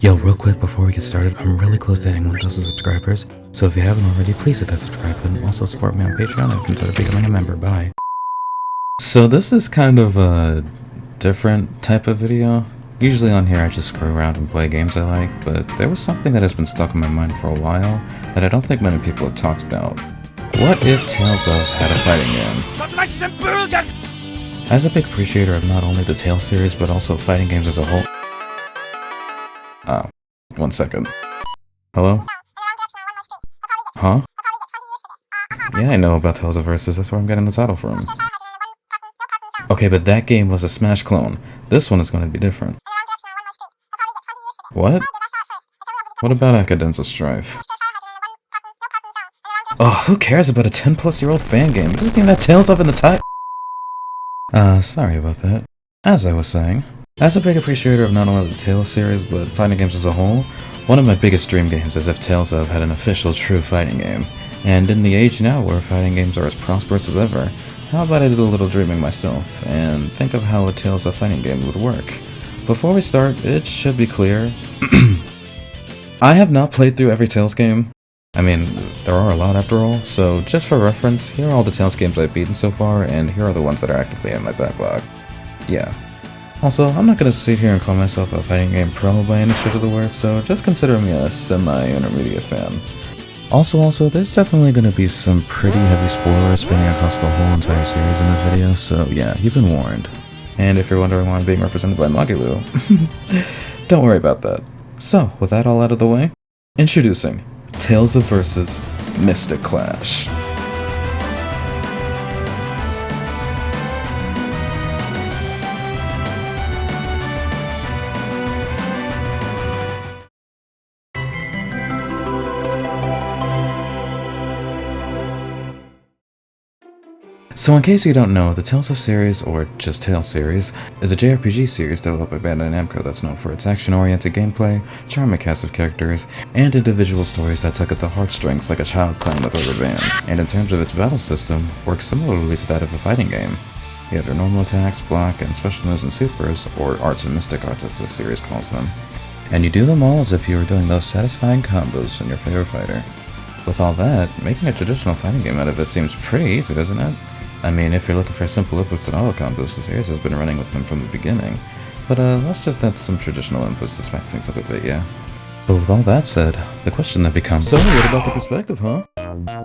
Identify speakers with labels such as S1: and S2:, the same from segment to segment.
S1: Yo, real quick before we get started, I'm really close to hitting 1,000 subscribers, so if you haven't already, please hit that subscribe button. Also support me on Patreon and consider becoming a member. Bye. So this is kind of a different type of video. Usually on here I just screw around and play games I like, but there was something that has been stuck in my mind for a while that I don't think many people have talked about. What if Tales of had a fighting game? As a big appreciator of not only the Tales series, but also fighting games as a whole... Oh, 1 second. Hello? Huh? Yeah, I know about Tales of Versus, that's where I'm getting the title from. Okay, but that game was a Smash clone. This one is going to be different. What? What about Academia Strife? Oh, who cares about a 10-plus-year-old fan game? Doesn't even have Tales of in the title. Sorry about that. As I was saying, as a big appreciator of not only the Tales series, but fighting games as a whole, one of my biggest dream games is if Tales of had an official true fighting game. And in the age now where fighting games are as prosperous as ever, how about I do a little dreaming myself, and think of how a Tales of fighting game would work. Before we start, it should be clear, I have not played through every Tales game. I mean, there are a lot after all, so just for reference, here are all the Tales games I've beaten so far, and here are the ones that are actively in my backlog. Yeah. Also, I'm not gonna sit here and call myself a fighting game pro by any stretch of the word, so just consider me a semi-intermediate fan. Also, there's definitely gonna be some pretty heavy spoilers spanning across the whole entire series in this video, so yeah, you've been warned. And if you're wondering why I'm being represented by Magilu, don't worry about that. So, with that all out of the way, introducing Tales of Versus Mystic Clash. So in case you don't know, the Tales of series, or just Tales series, is a jrpg series developed by Bandai Namco that's known for its action-oriented gameplay, charming cast of characters, and individual stories that tug at the heartstrings like a child playing with rubber bands. And in terms of its battle system, works similarly to that of a fighting game. You have your normal attacks, block, and special moves and supers, or arts and mystic arts as the series calls them. And you do them all as if you were doing those satisfying combos in your favorite fighter. With all that, making a traditional fighting game out of it seems pretty easy, doesn't it? I mean, if you're looking for simple inputs and auto combos, the series has been running with them from the beginning. But let's just add some traditional inputs to spice things up a bit, yeah? But with all that said, the question that becomes... So, what about the perspective, huh?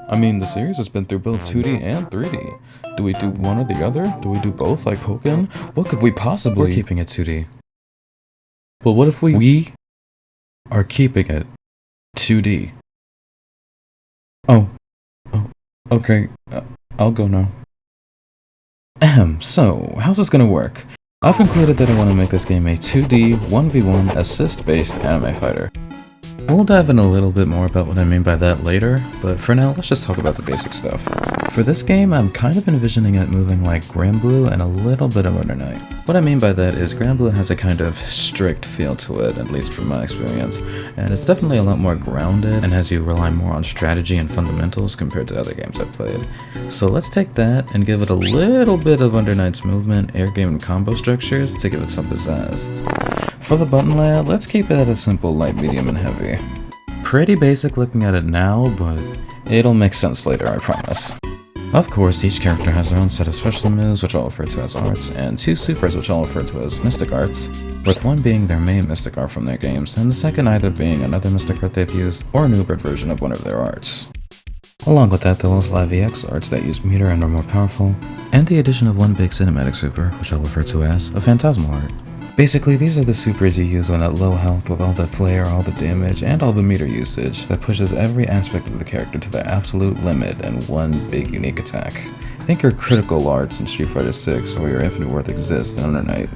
S1: I mean, the series has been through both 2D and 3D. Do we do one or the other? Do we do both like Pokken? What could we possibly... We're keeping it 2D. But what if we are keeping it 2D? Oh, okay, I'll go now. So, how's this gonna work? I've concluded that I want to make this game a 2D, 1v1 assist-based anime fighter. We'll dive in a little bit more about what I mean by that later, but for now, let's just talk about the basic stuff. For this game, I'm kind of envisioning it moving like Granblue and a little bit of Under Night. What I mean by that is Granblue has a kind of strict feel to it, at least from my experience, and it's definitely a lot more grounded and has you rely more on strategy and fundamentals compared to other games I've played. So let's take that and give it a little bit of Under Night's movement, air game, and combo structures to give it some pizzazz. For the button layout, let's keep it at a simple light, medium, and heavy. Pretty basic looking at it now, but it'll make sense later, I promise. Of course, each character has their own set of special moves, which I'll refer to as arts, and 2 supers, which I'll refer to as mystic arts, with one being their main mystic art from their games, and the second either being another mystic art they've used, or an Ubered version of one of their arts. Along with that, they'll also have EX arts that use meter and are more powerful, and the addition of one big cinematic super, which I'll refer to as a phantasmal art. Basically, these are the supers you use when at low health with all the flare, all the damage, and all the meter usage that pushes every aspect of the character to their absolute limit and one big unique attack. Think your critical arts in Street Fighter 6 or your infinite worth exists in Under Night.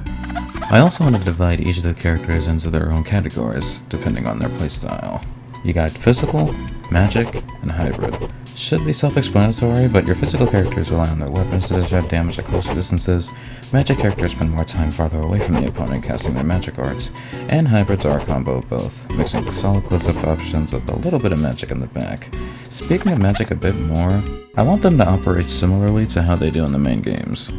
S1: I also want to divide each of the characters into their own categories, depending on their playstyle. You got physical, magic, and hybrid. Should be self-explanatory, but your physical characters rely on their weapons to discharge damage at closer distances, magic characters spend more time farther away from the opponent casting their magic arts, and hybrids are a combo of both, mixing solid close-up options with a little bit of magic in the back. Speaking of magic a bit more, I want them to operate similarly to how they do in the main games.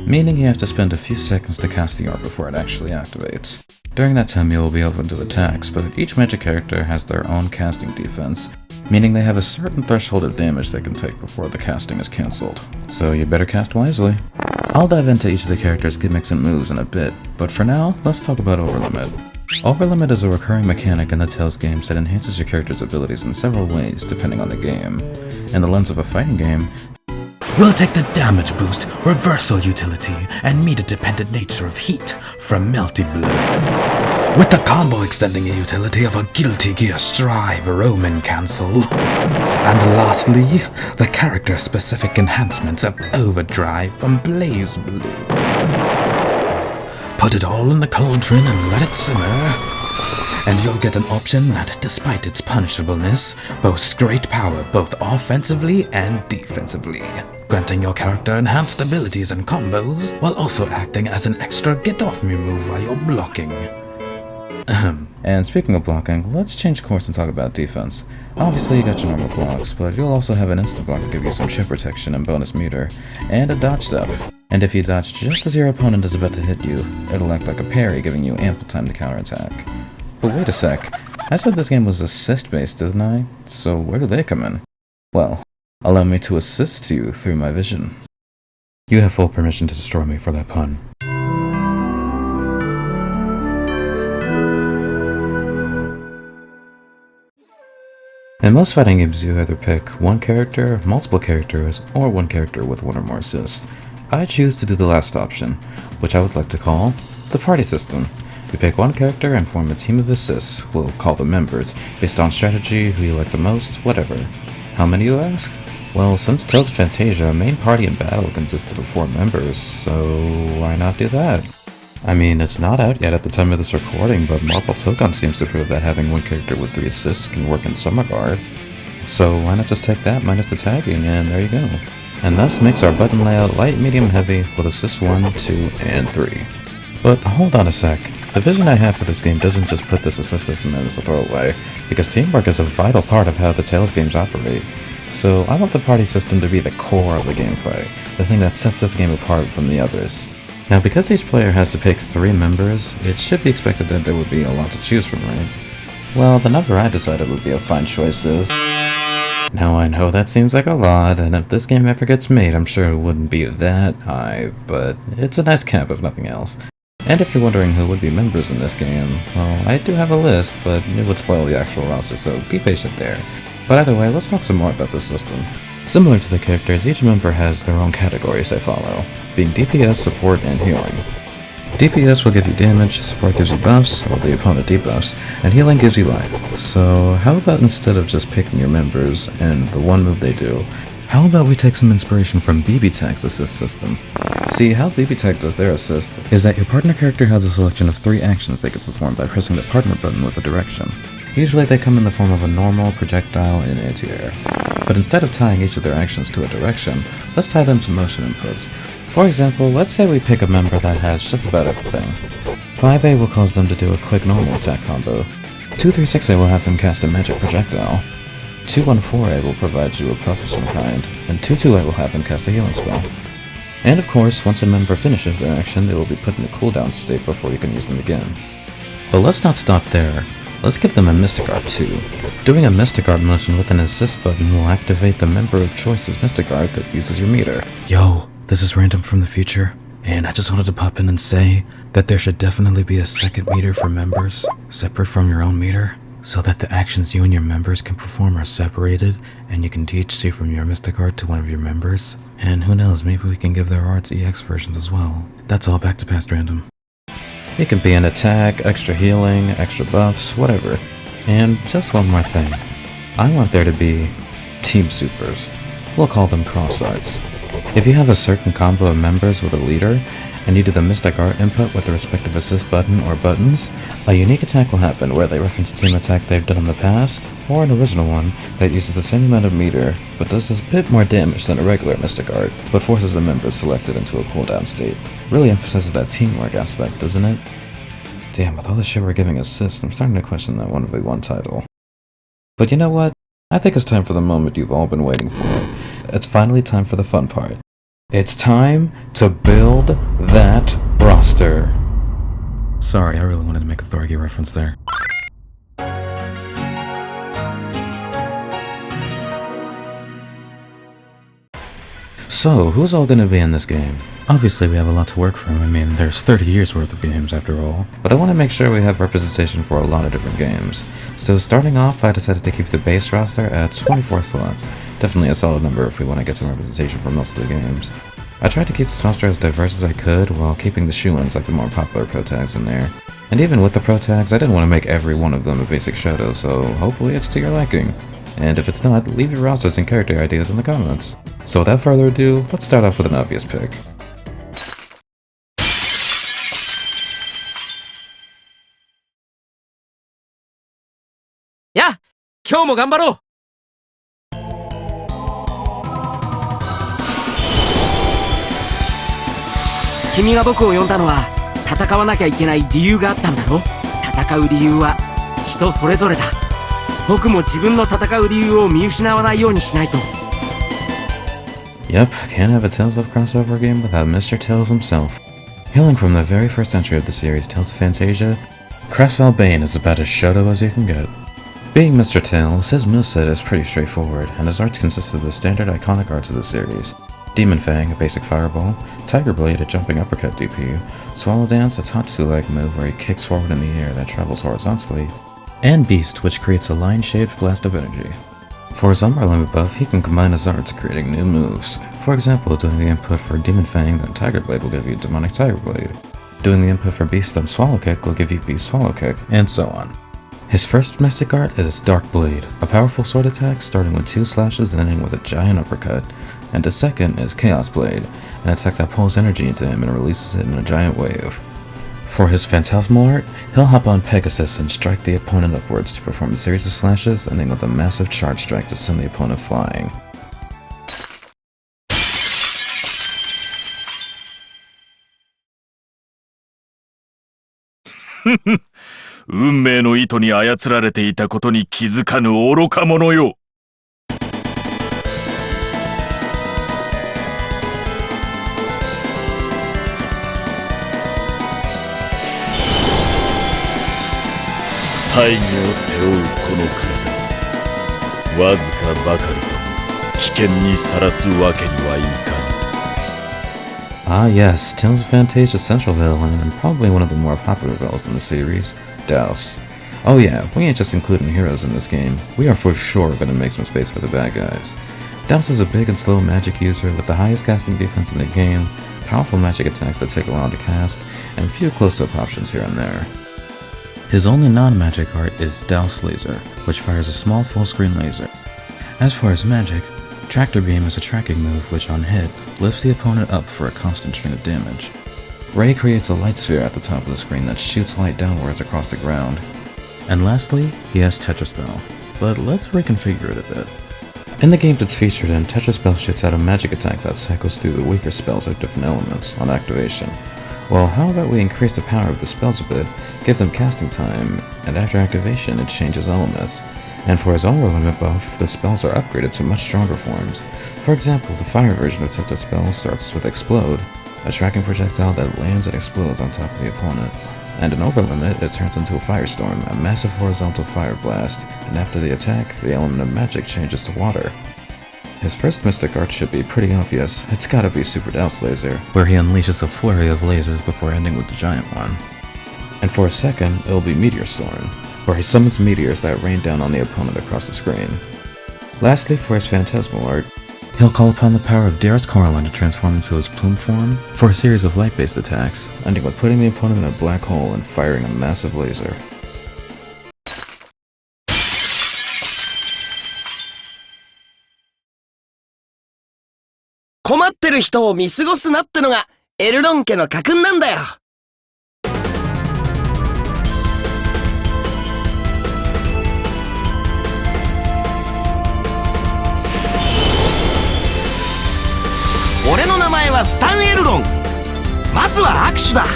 S1: Meaning you have to spend a few seconds to cast the art before it actually activates. During that time you will be open to attacks, but each magic character has their own casting defense, meaning they have a certain threshold of damage they can take before the casting is cancelled. So you better cast wisely. I'll dive into each of the characters' gimmicks and moves in a bit, but for now, let's talk about Overlimit. Overlimit is a recurring mechanic in the Tales games that enhances your character's abilities in several ways depending on the game. In the lens of a fighting game,
S2: we'll take the damage boost, reversal utility, and meter-dependent nature of heat from Melty Blood, with the combo extending a utility of a Guilty Gear Strive Roman Cancel. And lastly, the character-specific enhancements of Overdrive from Blaze Blue. Put it all in the cauldron and let it simmer, and you'll get an option that, despite its punishableness, boasts great power both offensively and defensively, granting your character enhanced abilities and combos, while also acting as an extra get-off-me move while you're blocking.
S1: And speaking of blocking, let's change course and talk about defense. Obviously you got your normal blocks, but you'll also have an instant block to give you some chip protection and bonus meter, and a dodge step. And if you dodge just as your opponent is about to hit you, it'll act like a parry, giving you ample time to counterattack. But wait a sec, I said this game was assist-based, didn't I? So where do they come in? Well, allow me to assist you through my vision. You have full permission to destroy me for that pun. In most fighting games you either pick one character, multiple characters, or one character with one or more assists. I choose to do the last option, which I would like to call the party system. You pick one character and form a team of assists, we'll call them members, based on strategy, who you like the most, whatever. How many, you ask? Well, since Tales of Fantasia, main party in battle consisted of 4 members, so why not do that? I mean, it's not out yet at the time of this recording, but Marvel Token seems to prove that having one character with 3 assists can work in some regard. So why not just take that minus the tagging, and there you go. And thus makes our button layout light, medium, heavy, with assists 1, 2, and 3. But hold on a sec. The vision I have for this game doesn't just put this assist system in as a throwaway, because teamwork is a vital part of how the Tales games operate. So I want the party system to be the core of the gameplay, the thing that sets this game apart from the others. Now because each player has to pick 3 members, it should be expected that there would be a lot to choose from, right? Well, the number I decided would be a fine choice is... Now I know that seems like a lot, and if this game ever gets made, I'm sure it wouldn't be that high, but it's a nice cap if nothing else. And if you're wondering who would be members in this game, well, I do have a list, but it would spoil the actual roster, so be patient there. But either way, let's talk some more about this system. Similar to the characters, each member has their own categories they follow, being DPS, support, and healing. DPS will give you damage, support gives you buffs, while the opponent debuffs, and healing gives you life. So how about instead of just picking your members and the one move they do, how about we take some inspiration from BB Tag's assist system? See, how BB Tag does their assist is that your partner character has a selection of 3 actions they can perform by pressing the partner button with a direction. Usually they come in the form of a normal, projectile, and anti-air. But instead of tying each of their actions to a direction, let's tie them to motion inputs. For example, let's say we pick a member that has just about everything. 5A will cause them to do a quick normal attack combo. 236A will have them cast a magic projectile. 214A will provide you a buff of some kind, and 22A will have them cast a healing spell. And of course, once a member finishes their action, they will be put in a cooldown state before you can use them again. But let's not stop there. Let's give them a Mystic Art too. Doing a Mystic Art motion with an assist button will activate the member of choice's Mystic Art that uses your meter. Yo, this is Random from the future, and I just wanted to pop in and say that there should definitely be a second meter for members, separate from your own meter, so that the actions you and your members can perform are separated, and you can THC from your Mystic Art to one of your members. And who knows, maybe we can give their arts EX versions as well. That's all, back to past Random. It can be an attack, extra healing, extra buffs, whatever. And just one more thing. I want there to be team supers. We'll call them cross arts. If you have a certain combo of members with a leader, and you do the Mystic Art input with the respective assist button or buttons, a unique attack will happen where they reference a team attack they've done in the past, or an original one that uses the same amount of meter, but does a bit more damage than a regular Mystic Art, but forces the members selected into a cooldown state. Really emphasizes that teamwork aspect, doesn't it? Damn, with all the shit we're giving assists, I'm starting to question that 1v1 title. But you know what? I think it's time for the moment you've all been waiting for. It's finally time for the fun part. It's time to build that roster. Sorry, I really wanted to make a Thorgy reference there. So, who's all gonna be in this game? Obviously we have a lot to work from, I mean, there's 30 years worth of games after all. But I want to make sure we have representation for a lot of different games. So starting off, I decided to keep the base roster at 24 slots. Definitely a solid number if we want to get some representation for most of the games. I tried to keep this roster as diverse as I could, while keeping the shoe-ins like the more popular pro tags in there. And even with the pro tags, I didn't want to make every one of them a basic shadow, so hopefully it's to your liking. And if it's not, leave your rosters and character ideas in the comments. So without further ado, let's start off with an obvious pick.
S3: Yeah, 今日も頑張ろう。君が僕を呼んだのは戦わなきゃいけない理由があったんだろ。戦う理由は人それぞれだ。僕も自分の戦う理由を見失わないようにしないと。
S1: Yep, can't have a Tales of crossover game without Mr. Tales himself. Hailing from the very first entry of the series, Tales of Fantasia, Cressal Bane is about as Shoto as you can get. Being Mr. Tales, his moveset is pretty straightforward, and his arts consist of the standard iconic arts of the series. Demon Fang, a basic fireball, Tiger Blade, a jumping uppercut DP, Swallow Dance, a Tatsu-like move where he kicks forward in the air that travels horizontally, and Beast, which creates a line-shaped blast of energy. For his Umbra Limit buff, he can combine his arts, creating new moves. For example, doing the input for Demon Fang, then Tiger Blade will give you Demonic Tiger Blade. Doing the input for Beast, then Swallow Kick will give you Beast Swallow Kick, and so on. His first mystic art is Dark Blade, a powerful sword attack starting with 2 slashes and ending with a giant uppercut. And his second is Chaos Blade, an attack that pulls energy into him and releases it in a giant wave. For his Phantasmal art, he'll hop on Pegasus and strike the opponent upwards to perform a series of slashes, ending with a massive charge strike to send the opponent flying.
S4: Hehehe 運命の糸に操られていたことに気づかぬ愚か者よ。大義を背負うこの体、わずかばかりとも危険にさらすわけにはいかぬ。
S1: Ah yes, Tales of Fantasia's central villain, and probably one of the more popular villains in the series, Douse. Oh yeah, we ain't just including heroes in this game, we are for sure gonna make some space for the bad guys. Douse is a big and slow magic user with the highest casting defense in the game, powerful magic attacks that take a while to cast, and few close-up options here and there. His only non-magic art is Douse Laser, which fires a small full-screen laser. As for his magic, Tractor Beam is a tracking move which on hit, lifts the opponent up for a constant string of damage. Ray creates a light sphere at the top of the screen that shoots light downwards across the ground. And lastly, he has Tetraspell, but let's reconfigure it a bit. In the games it's featured in, Tetraspell shoots out a magic attack that cycles through the weaker spells of different elements on activation. Well, how about we increase the power of the spells a bit, give them casting time, and after activation it changes elements. And for his Aura Limit buff, the spells are upgraded to much stronger forms. For example, the fire version of Tetraspell starts with Explode, a tracking projectile that lands and explodes on top of the opponent. And in Overlimit, it turns into a Firestorm, a massive horizontal fire blast, and after the attack, the element of magic changes to water. His first mystic art should be pretty obvious, it's gotta be Super Douse Laser, where he unleashes a flurry of lasers before ending with the giant one. And for his second, it'll be Meteor Storm, where he summons meteors that rain down on the opponent across the screen. Lastly, for his Phantasmal art, he'll call upon the power of Darius Coraline to transform into his plume form for a series of light-based attacks, ending with putting the opponent in a black hole and firing a massive laser.
S3: "困ってる人を見過ごすな」ってのがエルロン家の家訓なんだよ。俺の名前はスタン・エルロン。まずは握手だ。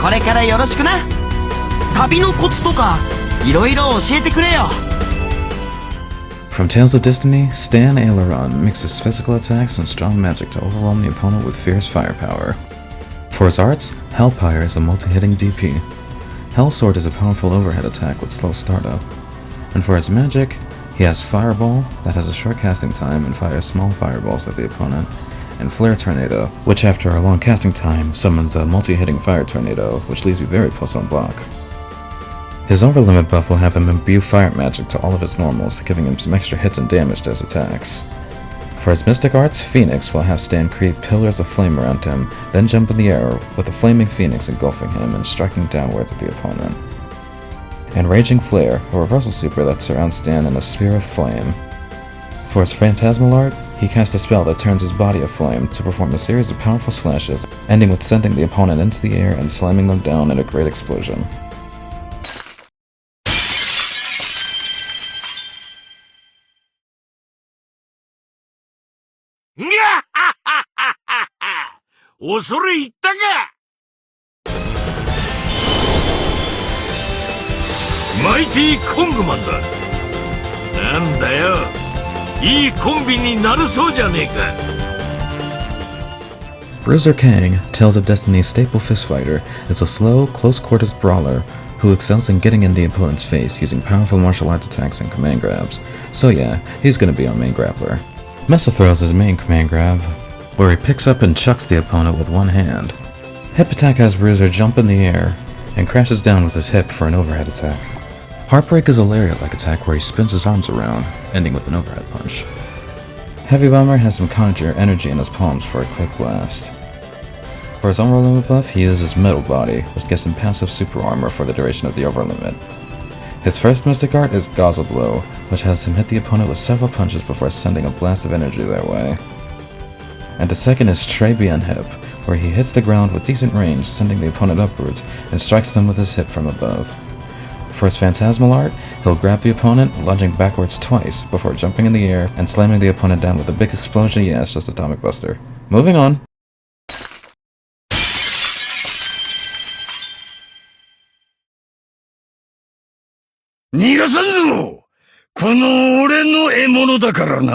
S3: これからよろしくな。旅のコツとかいろいろ教えてくれよ。
S1: From Tales of Destiny, Stan Aileron mixes physical attacks and strong magic to overwhelm the opponent with fierce firepower. For his arts, Hellpire is a multi-hitting DP. Hellsword is a powerful overhead attack with slow startup. And for his magic, he has Fireball, that has a short casting time and fires small fireballs at the opponent, and Flare Tornado, which after a long casting time summons a multi-hitting Fire Tornado, which leaves you very plus on block. His overlimit buff will have him imbue fire magic to all of his normals, giving him some extra hits and damage to his attacks. For his mystic arts, Phoenix will have Stan create pillars of flame around him, then jump in the air with the flaming Phoenix engulfing him and striking downwards at the opponent. And Raging Flare, a reversal super that surrounds Stan in a sphere of flame. For his Phantasmal art, he casts a spell that turns his body aflame to perform a series of powerful slashes, ending with sending the opponent into the air and slamming them down in a great explosion.
S4: Mighty Kongman だ。なんだよ。いいコンビになるそうじゃねえか。
S1: Bruiser Kang, Tales of Destiny's staple fistfighter, is a slow, close-quarters brawler who excels in getting in the opponent's face using powerful martial arts attacks and command grabs. So yeah, he's gonna be our main grappler. Mesothrall is his main command grab, where he picks up and chucks the opponent with one hand. Hip attack has Bruiser jump in the air and crashes down with his hip for an overhead attack. Heartbreak is a lariat-like attack where he spins his arms around, ending with an overhead punch. Heavy Bomber has him conjure energy in his palms for a quick blast. For his overlimit buff, he uses Metal Body, which gives him passive super armor for the duration of the overlimit. His first mystic art is Gauze Blow, which has him hit the opponent with several punches before sending a blast of energy their way. And the second is Trabian Hip, where he hits the ground with decent range, sending the opponent upwards, and strikes them with his hip from above. For his Phantasmal art, he'll grab the opponent, lunging backwards twice, before jumping in the air and slamming the opponent down with a big explosion. Yeah, it's just Atomic Buster. Moving on.
S4: 逃がさんぞ！この俺の獲物だからな。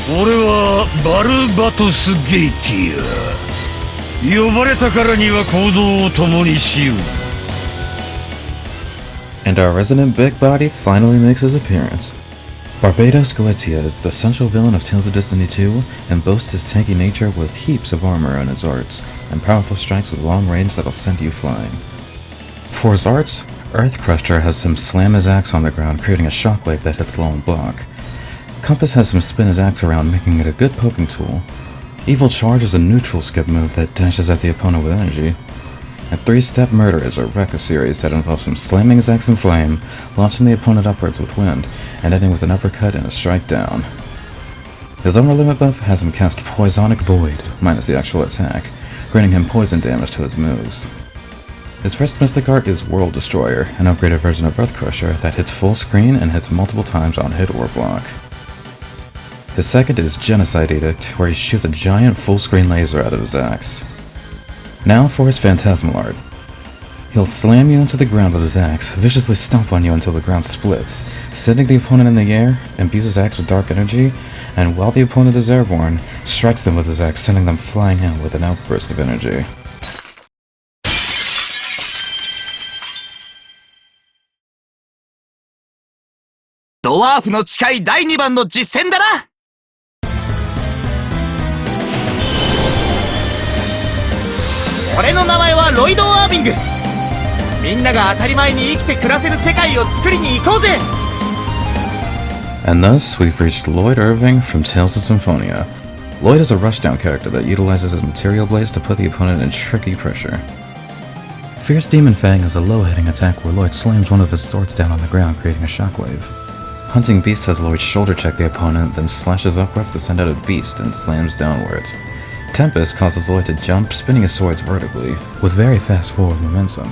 S4: 俺はバルバトス・ゲイティア。呼ばれたからには行動を共にしよう。
S1: And our resident big body finally makes his appearance. Barbados Goetia is the central villain of Tales of Destiny 2 and boasts his tanky nature with heaps of armor on his arts and powerful strikes with long range that'll send you flying. For his arts, Earth Crusher has him slam his axe on the ground, creating a shockwave that hits low and block. Compass has him spin his axe around, making it a good poking tool. Evil Charge is a neutral skip move that dashes at the opponent with energy. And Three-Step Murder is a Rekka series that involves him slamming his axe in flame, launching the opponent upwards with wind, and ending with an uppercut and a strike down. His overlimit buff has him cast Poisonic Void, minus the actual attack, granting him poison damage to his moves. His first mystic art is World Destroyer, an upgraded version of Earth Crusher that hits full screen and hits multiple times on hit or block. His second is Genocide Edict, where he shoots a giant full-screen laser out of his axe. Now for his Phantasmal art. He'll slam you into the ground with his axe, viciously stomp on you until the ground splits, sending the opponent in the air, imbues his axe with dark energy, and while the opponent is airborne, strikes them with his axe, sending them flying out with an outburst of energy.
S3: ドワーフの誓い第2番の実践だな。俺の名前はロイド・アービング。みんなが当たり前に生きて暮らせる世界を作りに行こうぜ。
S1: And thus, we've reached Lloyd Irving from Tales of Symphonia. Lloyd is a rushdown character that utilizes his material blades to put the opponent in tricky pressure. Fierce Demon Fang is a low-hitting attack where Lloyd slams one of his swords down on the ground, creating a shockwave. Hunting Beast has Lloyd shoulder check the opponent, then slashes upwards to send out a beast and slams downwards. Tempest causes Lloyd to jump, spinning his swords vertically, with very fast forward momentum.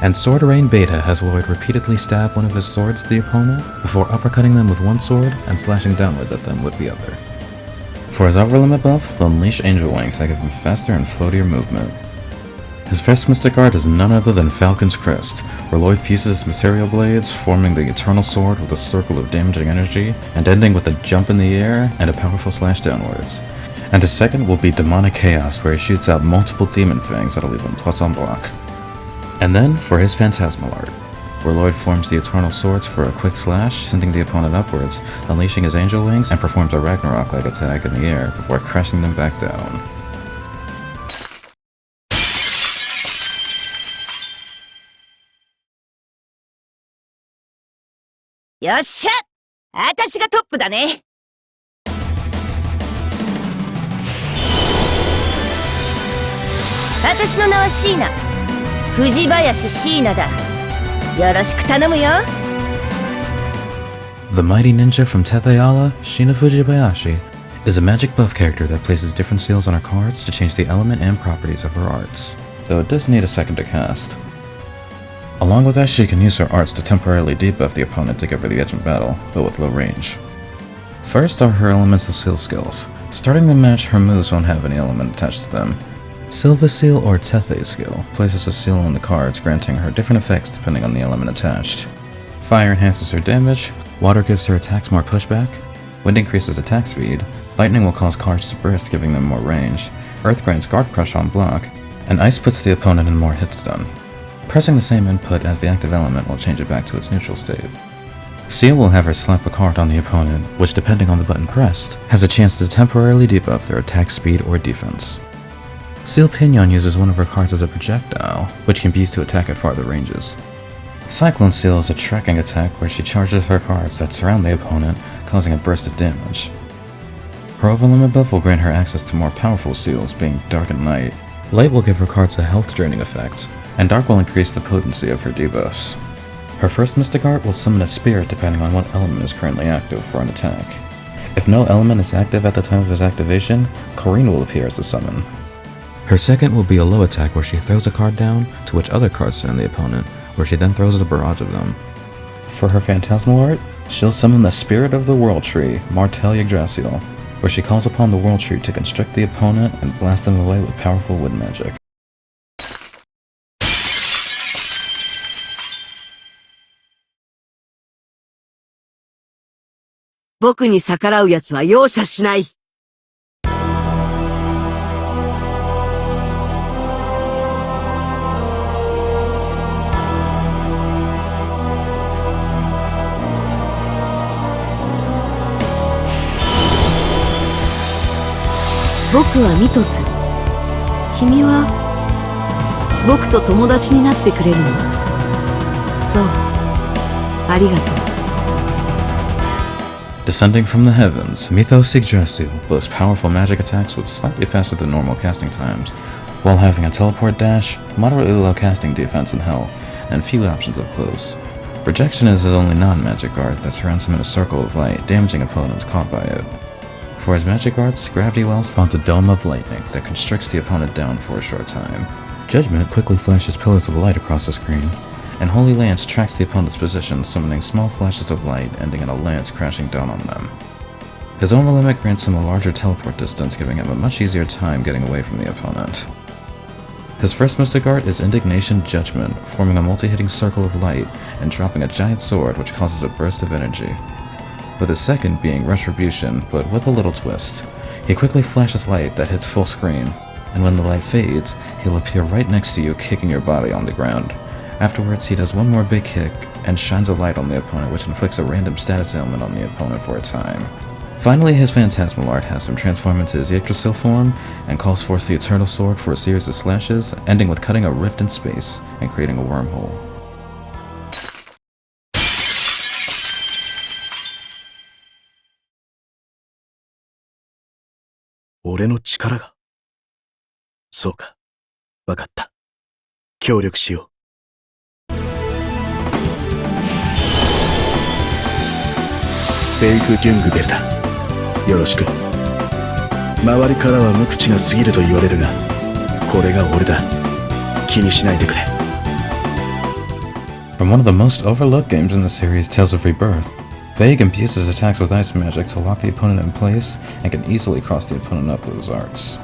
S1: And Sword Rain Beta has Lloyd repeatedly stab one of his swords at the opponent, before uppercutting them with one sword and slashing downwards at them with the other. For his upper limit buff, he'll unleash angel wings that give him faster and floatier movement. His first mystic art is none other than Falcon's Crest, where Lloyd fuses his material blades, forming the eternal sword with a circle of damaging energy, and ending with a jump in the air and a powerful slash downwards. And his second will be Demonic Chaos, where he shoots out multiple demon fangs that'll leave him plus on block. And then, for his Phantasmal art, where Lloyd forms the eternal swords for a quick slash, sending the opponent upwards, unleashing his angel wings, and performs a Ragnarok-like attack in the air before crashing them back down.
S5: Yoっしゃ、私がトップだね。私の名はシーナ。藤林シーナだ。よろしく頼むよ。
S1: The mighty ninja from Teteyala, Shina Fujibayashi, is a magic buff character that places different seals on her cards to change the element and properties of her arts, though it does need a second to cast. Along with that, she can use her arts to temporarily debuff the opponent to give her the edge in battle, but with low range. First are her elemental seal skills. Starting the match, her moves won't have any element attached to them. Silva Seal or Tethe skill places a seal on the cards, granting her different effects depending on the element attached. Fire enhances her damage, water gives her attacks more pushback, wind increases attack speed, lightning will cause cards to burst giving them more range, earth grants guard crush on block, and ice puts the opponent in more hit stun. Pressing the same input as the active element will change it back to its neutral state. Seal will have her slap a card on the opponent, which depending on the button pressed, has a chance to temporarily debuff their attack speed or defense. Seal Pinion uses one of her cards as a projectile, which can be used to attack at farther ranges. Cyclone Seal is a tracking attack where she charges her cards that surround the opponent, causing a burst of damage. Her overlimit buff will grant her access to more powerful seals, being Dark and Night. Light will give her cards a health draining effect, and Dark will increase the potency of her debuffs. Her first mystic art will summon a spirit depending on what element is currently active for an attack. If no element is active at the time of his activation, Corrine will appear as the summon. Her second will be a low attack where she throws a card down, to which other cards surround the opponent, where she then throws a barrage of them. For her Phantasmal art, she'll summon the Spirit of the World Tree, Martel Yggdrasil, where she calls upon the World Tree to constrict the opponent and blast them away with powerful wind magic.
S5: 僕に逆らう奴は容赦しない。僕はミトス。君は僕と友達になってくれるの？そう。ありがとう。
S1: Descending from the heavens, Mythos Yggdrasil boasts powerful magic attacks with slightly faster than normal casting times, while having a teleport dash, moderately low casting defense and health, and few options up close. Projection is his only non-magic art that surrounds him in a circle of light, damaging opponents caught by it. For his magic arts, Gravity Well spawns a dome of lightning that constricts the opponent down for a short time. Judgment quickly flashes pillars of light across the screen, and Holy Lance tracks the opponent's position, summoning small flashes of light, ending in a lance crashing down on them. His own limit grants him a larger teleport distance, giving him a much easier time getting away from the opponent. His first mystic art is Indignation Judgment, forming a multi-hitting circle of light and dropping a giant sword which causes a burst of energy. With his second being Retribution, but with a little twist. He quickly flashes light that hits full screen, and when the light fades, he'll appear right next to you, kicking your body on the ground. Afterwards, he does one more big kick and shines a light on the opponent, which inflicts a random status ailment on the opponent for a time. Finally, his Phantasmal art has him transform into his Yggdrasil form and calls forth the Eternal Sword for a series of slashes, ending with cutting a rift in space and creating a wormhole.
S6: 俺の力が。そうか。わかった。協力しよう。フェイク・ギュングベルだ。よろしく。周りからは無口が過ぎると言われるが、これが俺だ。気にしないでくれ。
S1: From one of the most overlooked games in the series, Tales of Rebirth, Vague imbues his attacks with ice magic to lock the opponent in place and can easily cross the opponent up with his arts.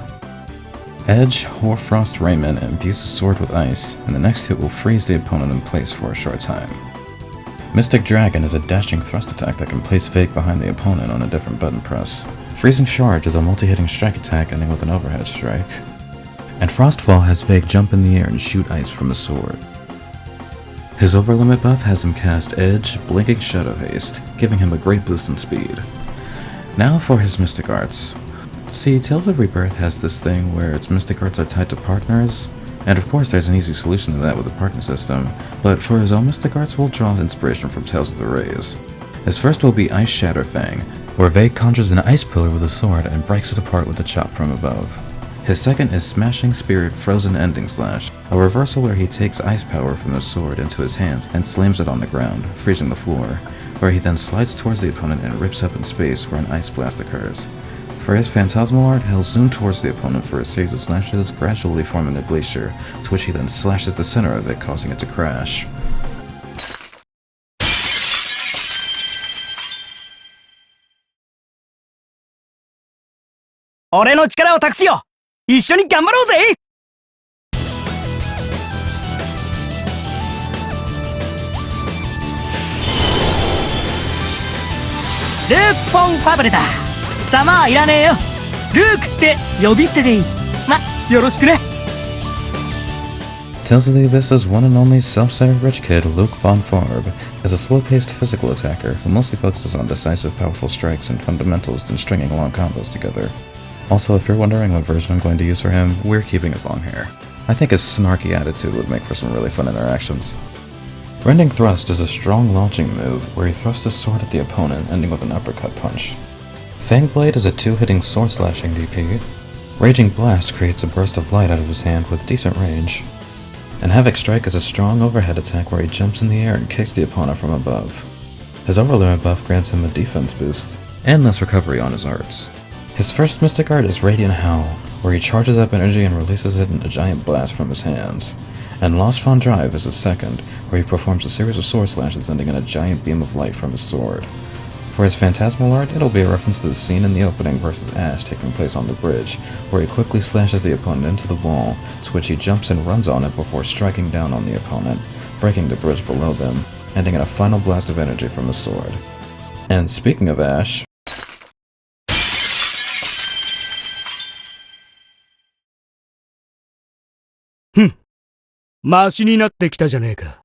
S1: Edge, Hoarfrost Raymond imbues his sword with ice, and the next hit will freeze the opponent in place for a short time. Mystic Dragon is a dashing thrust attack that can place Vague behind the opponent on a different button press. Freezing Charge is a multi-hitting strike attack ending with an overhead strike. And Frostfall has Vague jump in the air and shoot ice from his sword. His overlimit buff has him cast Edge, Blinking Shadow Haste, giving him a great boost in speed. Now for his Mystic Arts. See, Tales of Rebirth has this thing where its Mystic Arts are tied to partners, and of course there's an easy solution to that with the partner system, but for his own Mystic Arts we'll draw inspiration from Tales of the Rays. His first will be Ice Shatter Fang, where Vague conjures an ice pillar with a sword and breaks it apart with a chop from above. His second is Smashing Spirit Frozen Ending Slash, a reversal where he takes ice power from the sword into his hands and slams it on the ground, freezing the floor, where he then slides towards the opponent and rips up in space where an ice blast occurs. For his Phantasmal art, he'll zoom towards the opponent for a series of slashes, gradually forming a glacier, to which he then slashes the center of it, causing it to crash.
S3: 俺の力を託すよ。一緒に頑張ろうぜ。ルーク・フォン・ファブレだ。サマーいらねえよ。ルークって呼び捨てでいい。ま、よろしくね。
S1: Tales of the Abyss's one and only self-centered rich kid, Luke von Farb, is a slow-paced physical attacker who mostly focuses on decisive, powerful strikes and fundamentals than stringing long combos together. Also, if you're wondering what version I'm going to use for him, we're keeping his long hair. I think his snarky attitude would make for some really fun interactions. Rending Thrust is a strong launching move where he thrusts his sword at the opponent, ending with an uppercut punch. Fangblade is a two-hitting sword-slashing DP. Raging Blast creates a burst of light out of his hand with decent range. And Havoc Strike is a strong overhead attack where he jumps in the air and kicks the opponent from above. His overlimit buff grants him a defense boost, and less recovery on his arts. His first Mystic Art is Radiant Howl, where he charges up energy and releases it in a giant blast from his hands. And Lost Fawn Drive is his second, where he performs a series of sword slashes ending in a giant beam of light from his sword. For his Phantasmal art, it'll be a reference to the scene in the opening versus Ash taking place on the bridge, where he quickly slashes the opponent into the wall, to which he jumps and runs on it before striking down on the opponent, breaking the bridge below them, ending in a final blast of energy from his sword. And speaking of Ash...
S7: Hm. マシになってきたじゃねえか。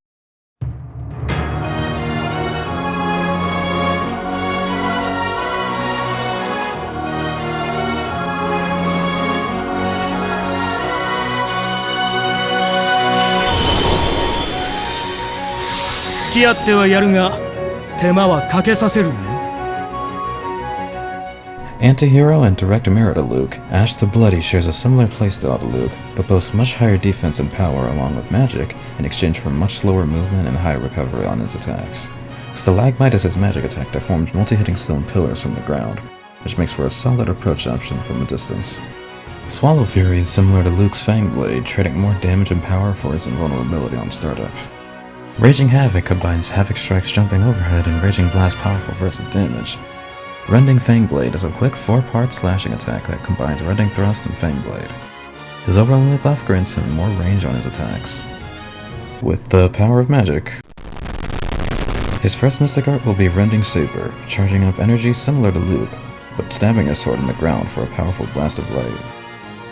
S7: 付き合ってはやるが、手間はかけさせるなよ。
S1: Antihero and direct mirror to Luke, Ash the Bloody shares a similar playstyle to Luke, but boasts much higher defense and power along with magic, in exchange for much slower movement and higher recovery on his attacks. Stalagmite is his magic attack that forms multi-hitting stone pillars from the ground, which makes for a solid approach option from a distance. Swallow Fury is similar to Luke's Fangblade, trading more damage and power for his invulnerability on startup. Raging Havoc combines Havoc Strike's jumping overhead and Raging Blast's powerful versatile damage. Rending Fangblade is a quick 4-part slashing attack that combines Rending Thrust and Fangblade. His overlimit buff grants him more range on his attacks. With the power of magic. His first Mystic Art will be Rending Saber, charging up energy similar to Luke, but stabbing his sword in the ground for a powerful blast of light.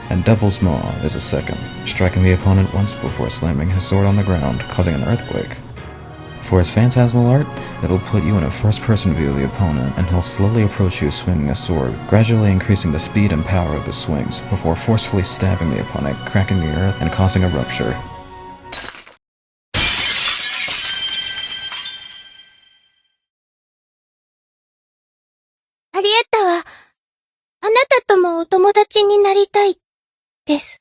S1: And Devil's Maw is his second, striking the opponent once before slamming his sword on the ground, causing an earthquake. For his Phantasmal art, it'll put you in a first-person view of the opponent, and he'll slowly approach you swinging a sword, gradually increasing the speed and power of the swings, before forcefully stabbing the opponent, cracking the earth, and causing a rupture.
S8: アリエッタは、あなたともお友達になりたい、です。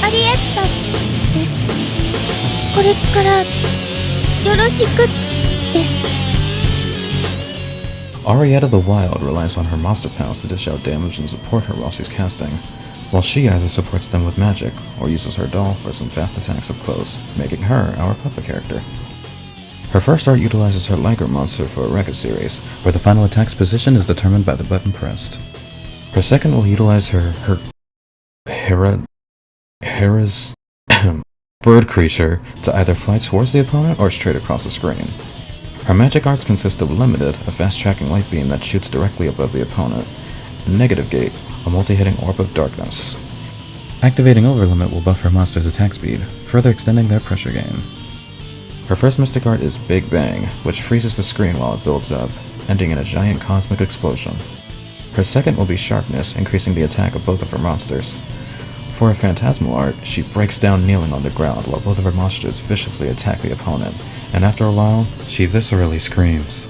S8: アリエッタです。これからよろしくです。
S1: Arietta the Wild relies on her monster pals to dish out damage and support her while she's casting, while she either supports them with magic or uses her doll for some fast attacks up close, making her our puppet character. Her first art utilizes her Liger monster for a record series, where the final attack's position is determined by the button pressed. Her second will utilize her Hera's bird creature to either fly towards the opponent or straight across the screen. Her magic arts consist of Limited, a fast-tracking light beam that shoots directly above the opponent, and Negative Gate, a multi-hitting orb of darkness. Activating Overlimit will buff her monster's attack speed, further extending their pressure gain. Her first mystic art is Big Bang, which freezes the screen while it builds up, ending in a giant cosmic explosion. Her second will be Sharpness, increasing the attack of both of her monsters. For her phantasmal art, she breaks down kneeling on the ground while both of her monsters viciously attack the opponent, and after a while, she viscerally screams,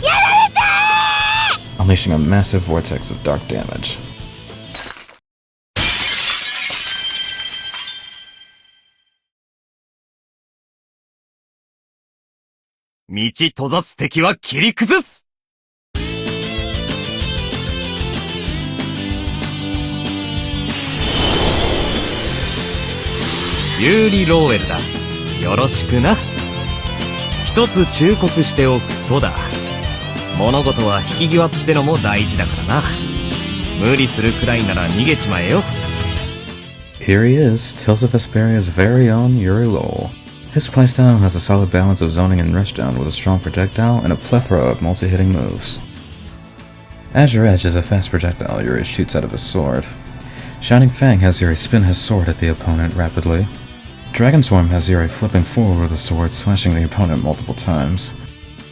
S1: unleashing a massive vortex of dark damage.
S3: 道閉ざす敵は切り崩す。有利ローエルだ。よろしくな。一つ忠告しておくとだ。物事は引き際ってのも大事だからな。無理するくらいなら逃げちまえよ。
S1: Here he is, Tales of Vesperia's very own Yuri Lowell. His playstyle has a solid balance of zoning and rushdown with a strong projectile and a plethora of multi-hitting moves. Azure Edge is a fast projectile Yuri shoots out of his sword. Shining Fang has Yuri spin his sword at the opponent rapidly. Dragon Swarm has Yuri flipping forward with the sword, slashing the opponent multiple times.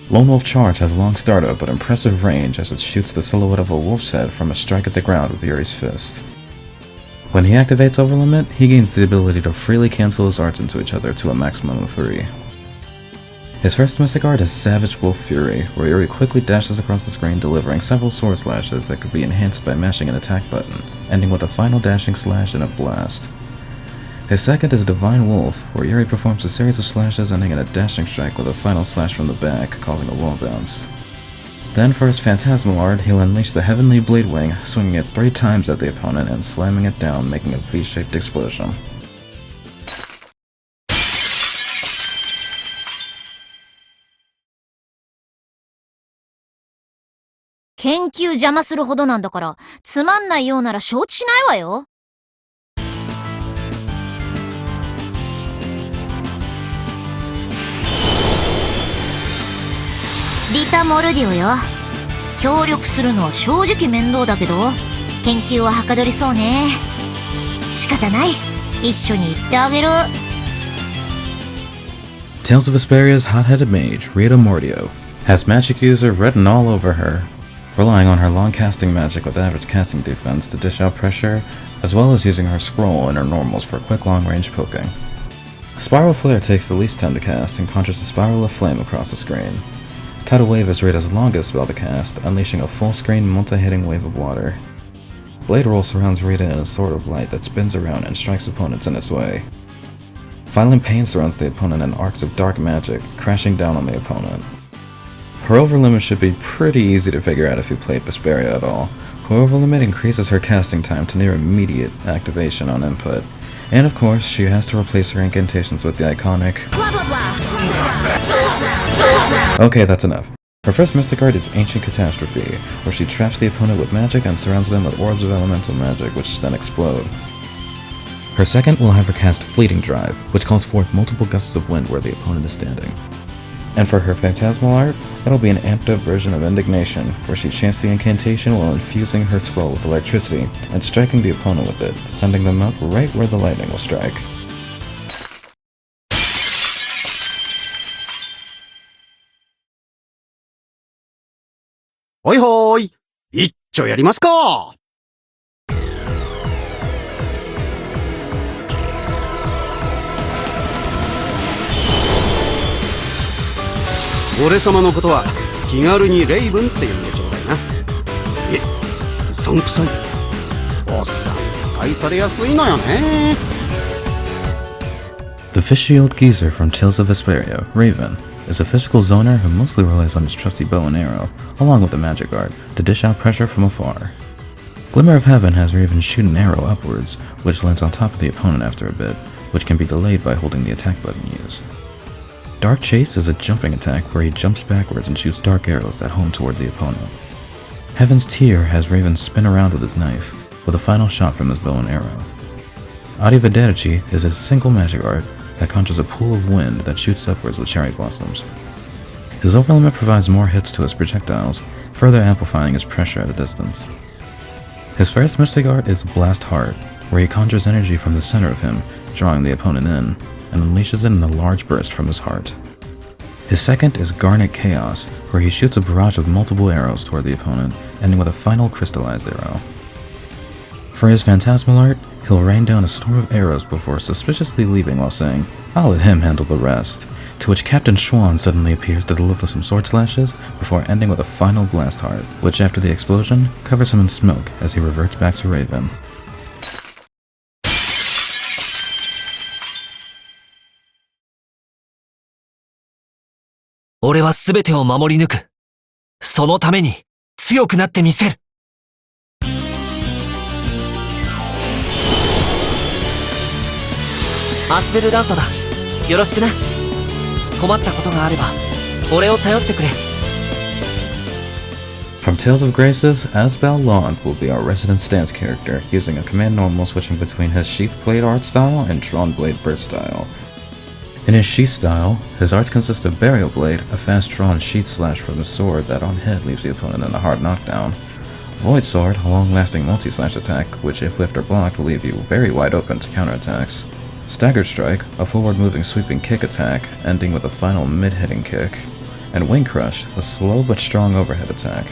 S1: Lone Wolf Charge has long startup but impressive range as it shoots the silhouette of a wolf's head from a strike at the ground with Yuri's fist. When he activates Overlimit, he gains the ability to freely cancel his arts into each other to a maximum of 3. His first mystic art is Savage Wolf Fury, where Yuri quickly dashes across the screen delivering several sword slashes that could be enhanced by mashing an attack button, ending with a final dashing slash and a blast. His second is Divine Wolf, where Yuri performs a series of slashes ending in a dashing strike with a final slash from the back, causing a wall bounce. Then for his phantasmal art, he'll unleash the Heavenly Blade Wing, swinging it 3 times at the opponent and slamming it down, making a V-shaped explosion.
S9: 研究邪魔するほどなんだから、つまんないようなら承知しないわよ。リタ・モルディオよ。協力するのは正直面倒だけど、研究ははかどりそうね。仕方ない。一緒に行ってあげる。
S1: Tales of Vesperia's hot-headed mage, Rita Mordio, has magic user written all over her, relying on her long casting magic with average casting defense to dish out pressure, as well as using her scroll and her normals for quick long-range poking. Spiral Flare takes the least time to cast and conjures a spiral of flame across the screen. Tidal Wave is Rita's longest spell to cast, unleashing a full-screen multi-hitting wave of water. Blade Roll surrounds Rita in a sword of light that spins around and strikes opponents in its way. Violent Pain surrounds the opponent in arcs of dark magic, crashing down on the opponent. Her Overlimit should be pretty easy to figure out if you played Vesperia at all. Her Overlimit increases her casting time to near immediate activation on input. And of course, she has to replace her incantations with the iconic... Okay, that's enough. Her first mystic art is Ancient Catastrophe, where she traps the opponent with magic and surrounds them with orbs of elemental magic, which then explode. Her second will have her cast Fleeting Drive, which calls forth multiple gusts of wind where the opponent is standing. And for her phantasmal art, it'll be an amped up version of Indignation, where she chants the incantation while infusing her scroll with electricity and striking the opponent with it, sending them up right where the lightning will strike.
S10: ほいほーい、一丁やりますか。俺様のことは気軽にレイブンって呼んでちょうだいな。うさんくさい。おっさん愛されやすいのよね。
S1: The fishy old geezer from Tales of Vesperia, Raven, is a physical zoner who mostly relies on his trusty bow and arrow, along with the magic art, to dish out pressure from afar. Glimmer of Heaven has Raven shoot an arrow upwards, which lands on top of the opponent after a bit, which can be delayed by holding the attack button used. Dark Chase is a jumping attack where he jumps backwards and shoots dark arrows that home toward the opponent. Heaven's Tear has Raven spin around with his knife, with a final shot from his bow and arrow. Arrivederci is a single magic art that conjures a pool of wind that shoots upwards with cherry blossoms. His overlimit provides more hits to his projectiles, further amplifying his pressure at a distance. His first mystic art is Blast Heart, where he conjures energy from the center of him, drawing the opponent in, and unleashes it in a large burst from his heart. His second is Garnet Chaos, where he shoots a barrage of multiple arrows toward the opponent, ending with a final crystallized arrow. For his phantasmal art, he'll rain down a storm of arrows before suspiciously leaving while saying, "I'll let him handle the rest," to which Captain Schwan suddenly appears to deliver some sword slashes before ending with a final Blast Heart, which after the explosion covers him in smoke as he reverts back to Raven.
S3: 俺は全てを守り抜く。そのために強くなってみせる。アスベルラントだ。よろしくな。困ったことがあれば俺を頼ってくれ。
S1: From Tales of Graces, Asbel Lond will be our resident stance character, using a command normal switching between his sheath blade art style and drawn blade burst style. In his sheath style, his arts consist of Burial Blade, a fast-drawn sheath slash from his sword that on hit leaves the opponent in a hard knockdown. Void Sword, a long-lasting multi-slash attack, which if whiffed or blocked will leave you very wide open to counterattacks. Staggered Strike, a forward-moving sweeping kick attack, ending with a final mid-hitting kick. And Wing Crush, a slow but strong overhead attack.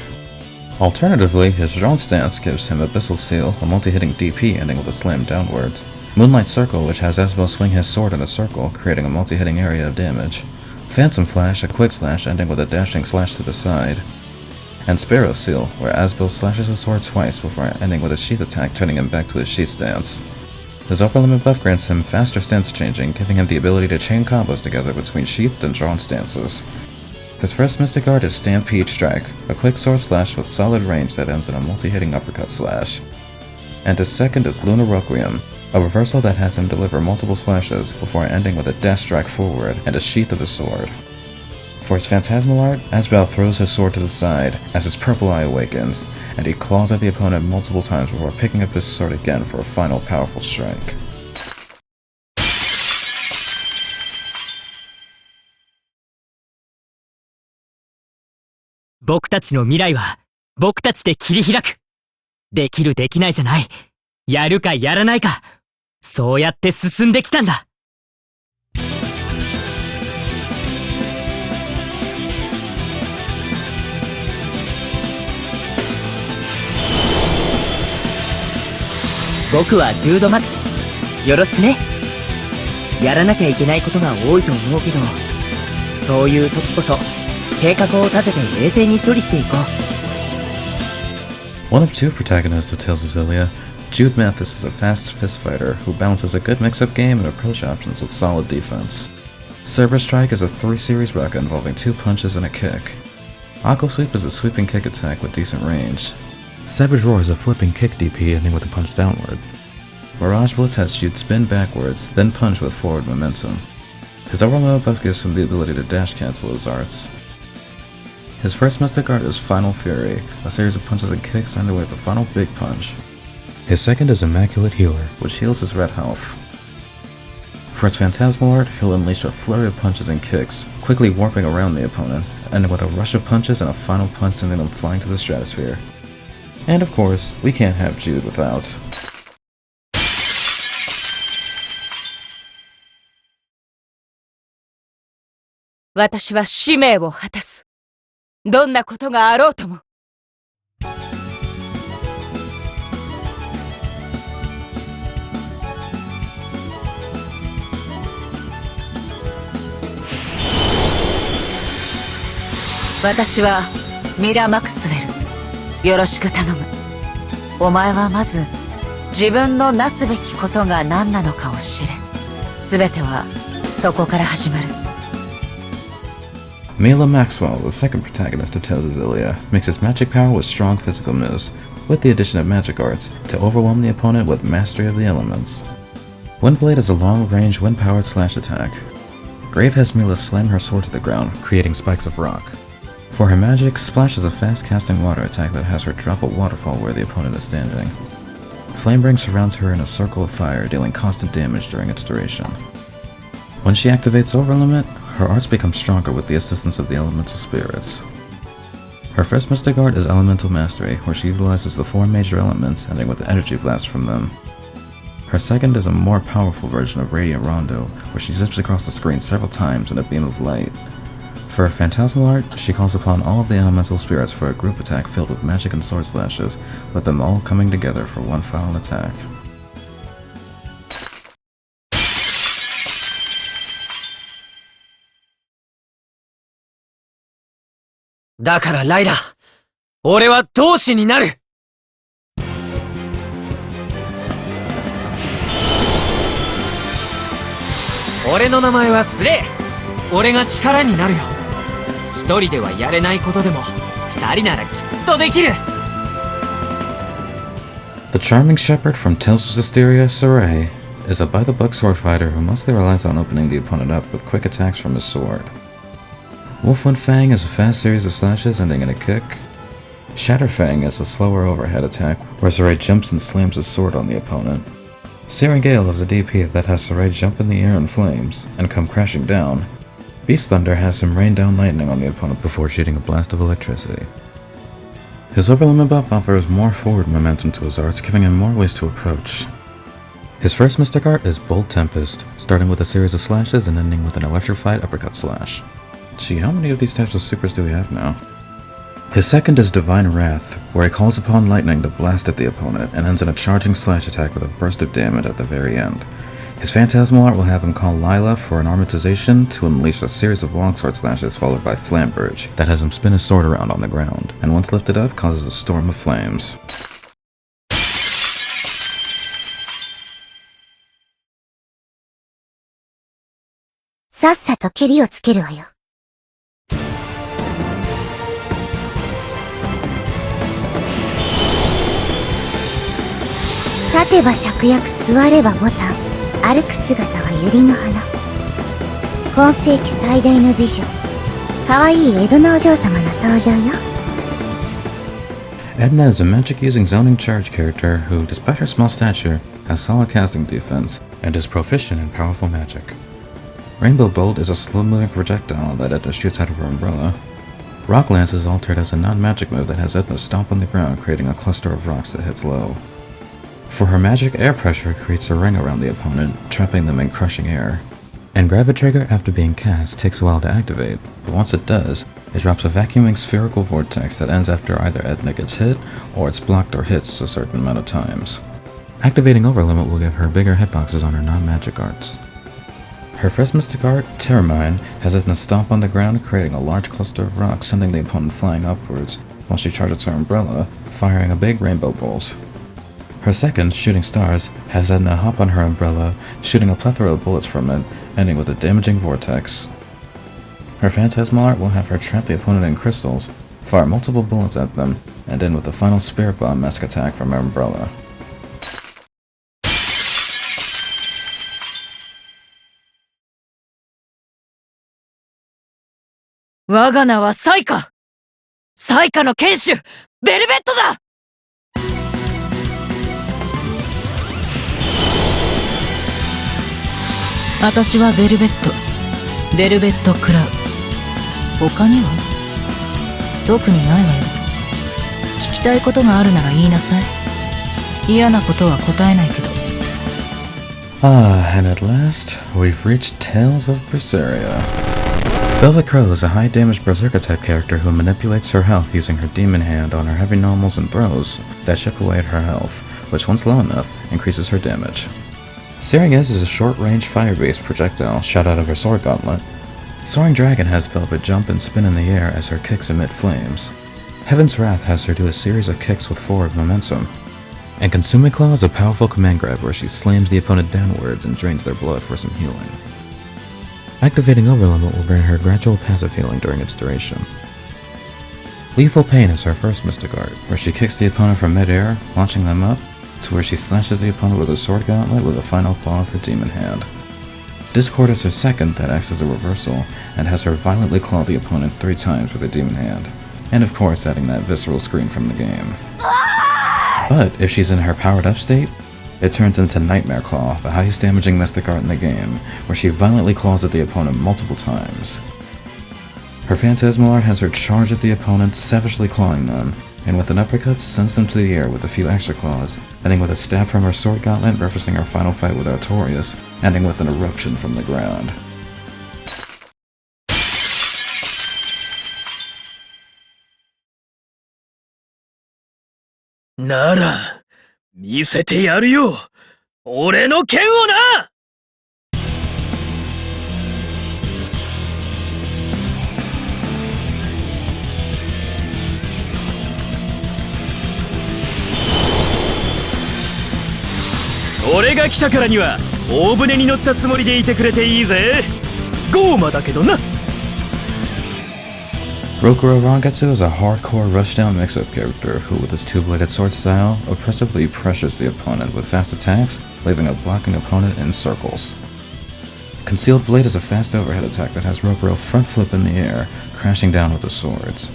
S1: Alternatively, his drawn stance gives him Abyssal Seal, a multi-hitting DP ending with a slam downwards. Moonlight Circle, which has Asbel swing his sword in a circle, creating a multi-hitting area of damage. Phantom Flash, a quick slash ending with a dashing slash to the side. And Sparrow Seal, where Asbel slashes his sword twice before ending with a sheath attack turning him back to his sheath stance. His overlimit buff grants him faster stance changing, giving him the ability to chain combos together between sheathed and drawn stances. His first mystic art is Stampede Strike, a quick sword slash with solid range that ends in a multi-hitting uppercut slash. And his second is Lunar Requiem, a reversal that has him deliver multiple slashes before ending with a dash strike forward and a sheath of his sword. For his phantasmal art, Asbel throws his sword to the side as his purple eye awakens, and he claws at the opponent multiple times before picking up his sword again for a final powerful strike.
S7: 僕たちの未来は僕たちで切り開く。できるできないじゃない。やるかやらないか。そうやって進んできたんだ。僕は10度マックス。よろしくね。やらなきゃいけないことが多いと思うけど、そういう時こそ計画を立てて冷静に処理していこ
S1: う。One of two protagonists of Tales of Xillia, Jude Mathis is a fast fist fighter who balances a good mix-up game and approach options with solid defense. Cerber Strike is a 3-series mecha involving 2 punches and a kick. Aqua Sweep is a sweeping kick attack with decent range. Savage Roar is a flipping kick DP ending with a punch downward. Mirage Blitz has shoot spin backwards, then punch with forward momentum. His overall buff gives him the ability to dash cancel his arts. His first mystic art is Final Fury, a series of punches and kicks ending with a final big punch. His second is Immaculate Healer, which heals his red health. For his phantasmal art, he'll unleash a flurry of punches and kicks, quickly warping around the opponent, ending with a rush of punches and a final punch sending them flying to the stratosphere. And of course, we can't have Jude without.
S5: 私は使命を果たす。どんなことがあろうとも。私はミラ・マクスウェル。よろしく頼む。お前はまず自分のなすべきことが何なのかを知れ。すべてはそこから始まる。
S1: Mila Maxwell, the second protagonist of Tales of Xillia, mixes magic power with strong physical moves, with the addition of magic arts, to overwhelm the opponent with mastery of the elements. Windblade is a long-range wind-powered slash attack. Grave has Mila slam her sword to the ground, creating spikes of rock. For her magic, Splash is a fast-casting water attack that has her drop a waterfall where the opponent is standing. Flamebringer surrounds her in a circle of fire, dealing constant damage during its duration. When she activates Overlimit, her arts become stronger with the assistance of the elemental spirits. Her first mystic art is Elemental Mastery, where she utilizes the 4 major elements, ending with the energy blast from them. Her second is a more powerful version of Radiant Rondo, where she zips across the screen several times in a beam of light. For her Phantasmal art, she calls upon all of the elemental spirits for a group attack filled with magic and sword slashes, with them all coming together for one final attack.
S7: だからライラ、俺は同志になる。俺の名前はスレイ。俺が力になるよ。一人ではやれないことでも、二人ならきっとできる。
S1: The charming shepherd from Tales of Zestiria, Sarai, is a by-the-book sword fighter who mostly relies on opening the opponent up with quick attacks from his sword. Wolfwind Fang is a fast series of slashes ending in a kick. Shatter Fang is a slower overhead attack where Sarai jumps and slams his sword on the opponent. Searing Gale is a DP that has Sarai jump in the air in flames and come crashing down. Beast Thunder has him rain down lightning on the opponent before shooting a blast of electricity. His Overlimit buff offers more forward momentum to his arts, giving him more ways to approach. His first mystic art is Bold Tempest, starting with a series of slashes and ending with an electrified uppercut slash. Gee, how many of these types of supers do we have now? His second is Divine Wrath, where he calls upon lightning to blast at the opponent and ends in a charging slash attack with a burst of damage at the very end. His Phantasmal art will have him call Lila for an armatization to unleash a series of longsword slashes followed by Flamberge that has him spin his sword around on the ground, and once lifted up causes a storm of flames.
S8: さっさとケリをつけるわよ。立てば芍薬、座ればボタン、歩く姿は百合の花。今世紀最大の美女、可愛い江戸のお嬢様の登場よ。
S1: Edna is a magic-using zoning charge character who, despite her small stature, has solid casting defense and is proficient in powerful magic. Rainbow Bolt is a slow-moving projectile that Edna shoots out of her umbrella. Rock Lance is altered as a non-magic move that has Edna stomp on the ground, creating a cluster of rocks that hits low. For her magic, air pressure creates a ring around the opponent, trapping them in crushing air. And Gravitrigger, after being cast, takes a while to activate, but once it does, it drops a vacuuming spherical vortex that ends after either Edna gets hit, or it's blocked or hits a certain amount of times. Activating Overlimit will give her bigger hitboxes on her non-magic arts. Her first mystic art, Terramine, has Edna stomp on the ground, creating a large cluster of rocks, sending the opponent flying upwards, while she charges her umbrella, firing a big rainbow bolt. Her second, Shooting Stars, has Edna hop on her umbrella, shooting a plethora of bullets from it, ending with a damaging vortex. Her Phantasmal art will have her trap the opponent in crystals, fire multiple bullets at them, and end with a final Spirit Bomb-esque attack from her umbrella.
S5: 我が名はサイカ。サイカの剣士、ベルベットだ。私はベルベット。ベルベット・クラウ。他には特にないわよ。聞きたいことがあるなら言いなさい。嫌なことは答えないけど。
S1: And at last, we've reached Tales of Berseria. Velvet Crow is a high-damage Berserker type character who manipulates her health using her demon hand on her heavy normals and throws that chip away at her health, which once low enough, increases her damage. Searing Edge is a short-range fire-based projectile shot out of her sword gauntlet. Soaring Dragon has Velvet jump and spin in the air as her kicks emit flames. Heaven's Wrath has her do a series of kicks with forward momentum. And Consuming Claw is a powerful command grab where she slams the opponent downwards and drains their blood for some healing. Activating Overlimit will grant her gradual passive healing during its duration. Lethal Pain is her first Mystic Art, where she kicks the opponent from mid-air, launching them up, to where she slashes the opponent with a sword gauntlet with a final claw of her demon hand. Discord is her second that acts as a reversal, and has her violently claw the opponent 3 times with a demon hand, and of course adding that visceral scream from the game. But if she's in her powered up state, it turns into Nightmare Claw, the highest damaging Mystic Art in the game, where she violently claws at the opponent multiple times. Her Phantasmal Art has her charge at the opponent, savagely clawing them, and with an uppercut sends them to the air with a few extra claws, ending with a stab from her sword gauntlet, referencing her final fight with Artorias, ending with an eruption from the ground.
S3: Nara, 見せてやるよ。俺の剣をな。俺が来たからには大船に乗ったつもりでいてくれていいぜ。ゴーマだけどな。
S1: Rokuro Rangetsu is a hardcore rushdown mix-up character who, with his two-bladed sword style, oppressively pressures the opponent with fast attacks, leaving a blocking opponent in circles. Concealed Blade is a fast overhead attack that has Rokuro front flip in the air, crashing down with the swords.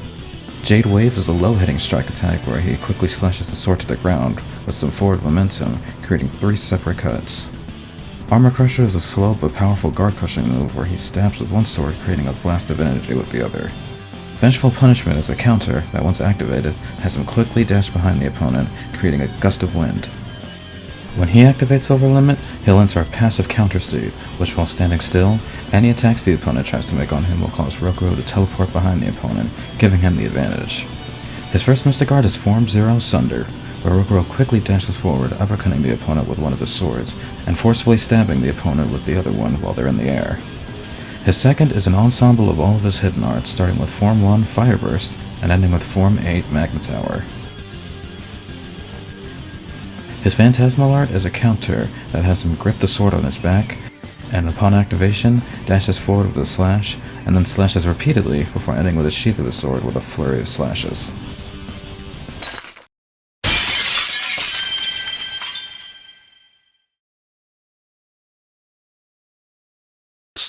S1: Jade Wave is a low-hitting strike attack where he quickly slashes the sword to the ground with some forward momentum, creating 3 separate cuts. Armor Crusher is a slow but powerful guard crushing move where he stabs with one sword, creating a blast of energy with the other. Vengeful Punishment is a counter that, once activated, has him quickly dash behind the opponent, creating a gust of wind. When he activates Overlimit, he'll enter a passive counter state, which, while standing still, any attacks the opponent tries to make on him will cause Rokuro to teleport behind the opponent, giving him the advantage. His first Mystic Art is Form Zero Sunder, where Rokuro quickly dashes forward, uppercutting the opponent with one of his swords, and forcefully stabbing the opponent with the other one while they're in the air. His second is an ensemble of all of his hidden arts, starting with Form 1 Fireburst, and ending with Form 8 Magma Tower. His Phantasmal Art is a counter that has him grip the sword on his back, and upon activation, dashes forward with a slash, and then slashes repeatedly before ending with a sheath of the sword with a flurry of slashes.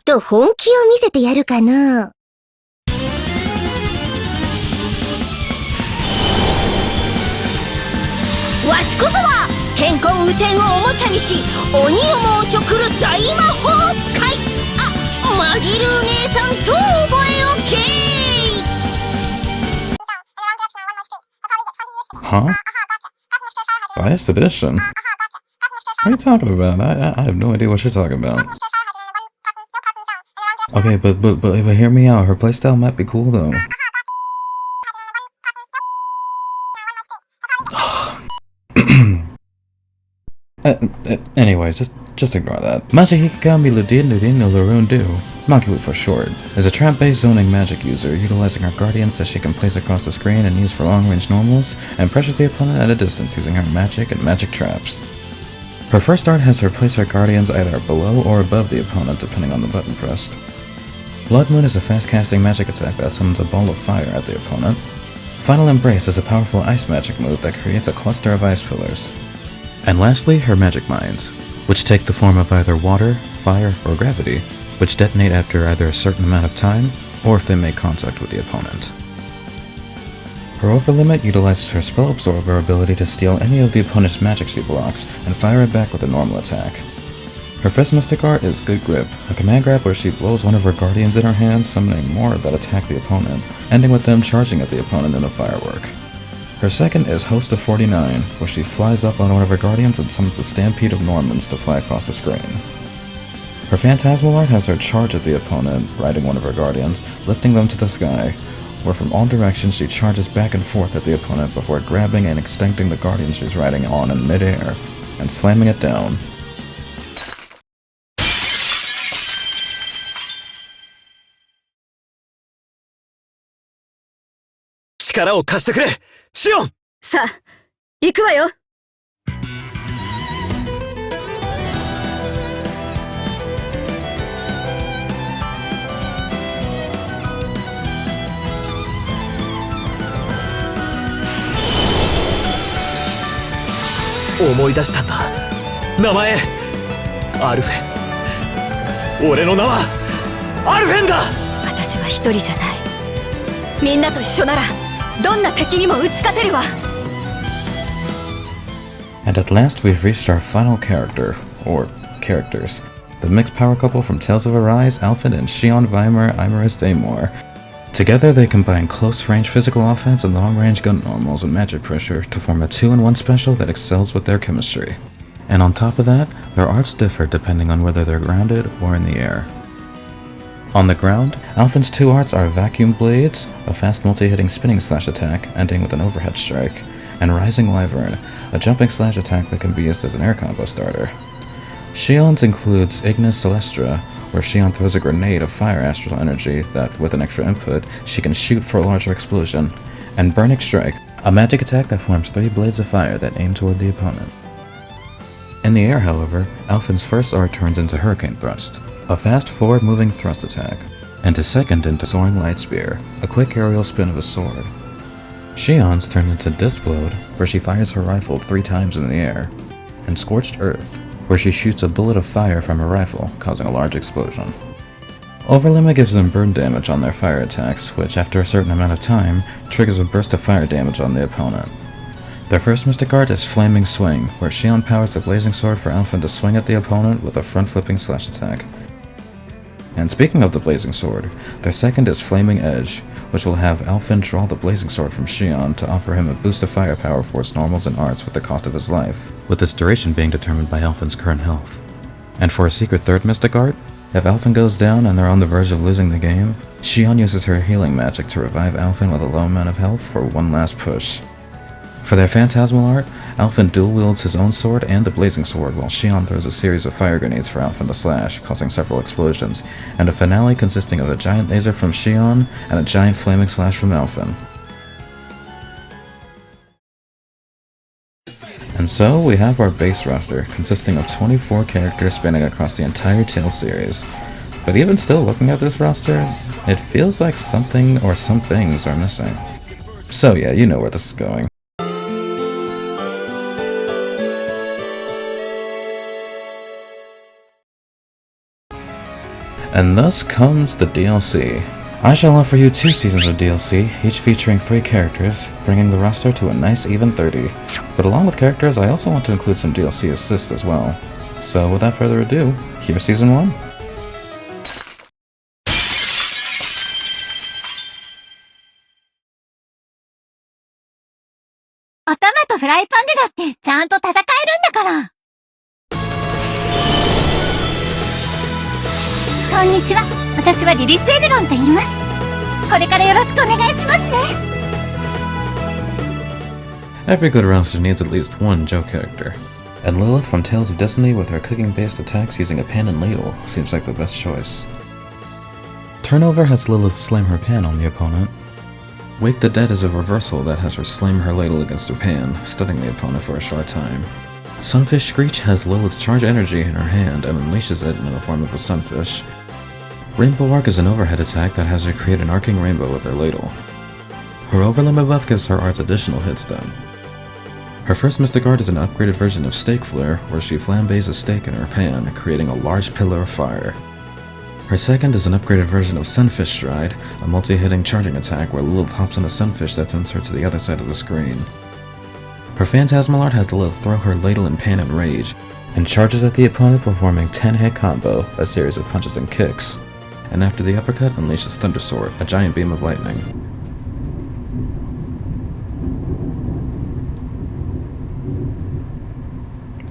S8: と本気を見せてやるかな。わしこそは剣根雨天をおもちゃにし鬼をもおちょくる大魔法使い。あ、マギルー姉さんと覚えおけ。
S1: Huh? Last edition? What are you talking about? I have no idea what you're talking about. Okay, but hear me out. Her playstyle might be cool though. Anyways, just ignore that. Majihikami Ludin Larundu, Makilu for short, is a trap-based zoning magic user utilizing her guardians that she can place across the screen and use for long-range normals, and pressures the opponent at a distance using her magic and magic traps. Her first art has her place her guardians either below or above the opponent depending on the button pressed. Blood Moon is a fast-casting magic attack that summons a ball of fire at the opponent. Final Embrace is a powerful ice magic move that creates a cluster of ice pillars. And lastly, her magic mines, which take the form of either water, fire, or gravity, which detonate after either a certain amount of time, or if they make contact with the opponent. Her Overlimit utilizes her Spell Absorber ability to steal any of the opponent's magic she blocks and fire it back with a normal attack. Her first Mystic Art is Good Grip, a command grab where she blows one of her guardians in her hand, summoning more that attack the opponent, ending with them charging at the opponent in a firework. Her second is Host of 49, where she flies up on one of her guardians and summons a stampede of Normans to fly across the screen. Her Phantasmal Art has her charge at the opponent, riding one of her guardians, lifting them to the sky, where from all directions she charges back and forth at the opponent before grabbing and extincting the guardian she's riding on in midair, and slamming it down.
S3: 力を貸してくれ、シオン。
S5: さあ、行くわよ。
S3: 思い出したんだ。名前アルフェン。俺の名はアルフェンだ。
S11: 私は一人じゃない。みんなと一緒ならどんな敵にも打ち勝てるわ。
S1: And at last we've reached our final character, or characters. The mixed power couple from Tales of Arise, Alfred and Shion Weimer Imerus Daymore. Together they combine close-range physical offense and long-range gun normals and magic pressure to form a 2-in-1 special that excels with their chemistry. And on top of that, their arts differ depending on whether they're grounded or in the air. On the ground, Alphen's two arts are Vacuum Blades, a fast multi-hitting spinning slash attack ending with an overhead strike, and Rising Wyvern, a jumping slash attack that can be used as an air combo starter. Shion's includes Ignis Celestra, where Shion throws a grenade of fire astral energy that, with an extra input, she can shoot for a larger explosion, and Burning Strike, a magic attack that forms 3 blades of fire that aim toward the opponent. In the air, however, Alphen's first art turns into Hurricane Thrust, a fast forward-moving thrust attack, and his second into Soaring Light Spear, a quick aerial spin of a sword. Shion's turn into Displode, where she fires her rifle 3 times in the air, and Scorched Earth, where she shoots a bullet of fire from her rifle, causing a large explosion. Overlimit gives them burn damage on their fire attacks, which after a certain amount of time, triggers a burst of fire damage on the opponent. Their first mystic art is Flaming Swing, where Shion powers the blazing sword for Alphen to swing at the opponent with a front-flipping slash attack. And speaking of the blazing sword, their second is Flaming Edge, which will have Alphen draw the blazing sword from Shion to offer him a boost of firepower for its normals and arts with the cost of his life, with its duration being determined by Alphen's current health. And for a secret third mystic art, if Alphen goes down and they're on the verge of losing the game, Shion uses her healing magic to revive Alphen with a low amount of health for one last push. For their phantasmal art, Alphen dual wields his own sword and the blazing sword, while Shion throws a series of fire grenades for Alphen to slash, causing several explosions, and a finale consisting of a giant laser from Shion and a giant flaming slash from Alphen. And so we have our base roster, consisting of 24 characters spanning across the entire Tales series. But even still looking at this roster, it feels like something or some things are missing. So yeah, you know where this is going. And thus comes the DLC. I shall offer you 2 seasons of DLC, each featuring 3 characters, bringing the roster to a nice even 30. But along with characters, I also want to include some DLC assists as well. So without further ado, here's Season 1.
S9: 頭とフライパンでだってちゃんと戦えるんだから。こんにちは。私はリリス・エルロンと言います。これからよろしくお願いしますね。
S1: Every good roster needs at least one Joe character. And Lilith from Tales of Destiny with her cooking-based attacks using a pan and ladle seems like the best choice. Turnover has Lilith slam her pan on the opponent. Wake the Dead is a reversal that has her slam her ladle against her pan, stunning the opponent for a short time. Sunfish Screech has Lilith charge energy in her hand and unleashes it in the form of a sunfish. Rainbow Arc is an overhead attack that has her create an arcing rainbow with her ladle. Her overlimit buff gives her arts additional hit stun. Her first mystic art is an upgraded version of Steak Flare, where she flambés a steak in her pan, creating a large pillar of fire. Her second is an upgraded version of Sunfish Stride, a multi-hitting charging attack where Lilith hops on a sunfish that sends her to the other side of the screen. Her phantasmal art has Lilith throw her ladle in pan and rage, and charges at the opponent performing 10-hit combo, a series of punches and kicks, and after the uppercut unleashes Thunder Sword, a giant beam of lightning.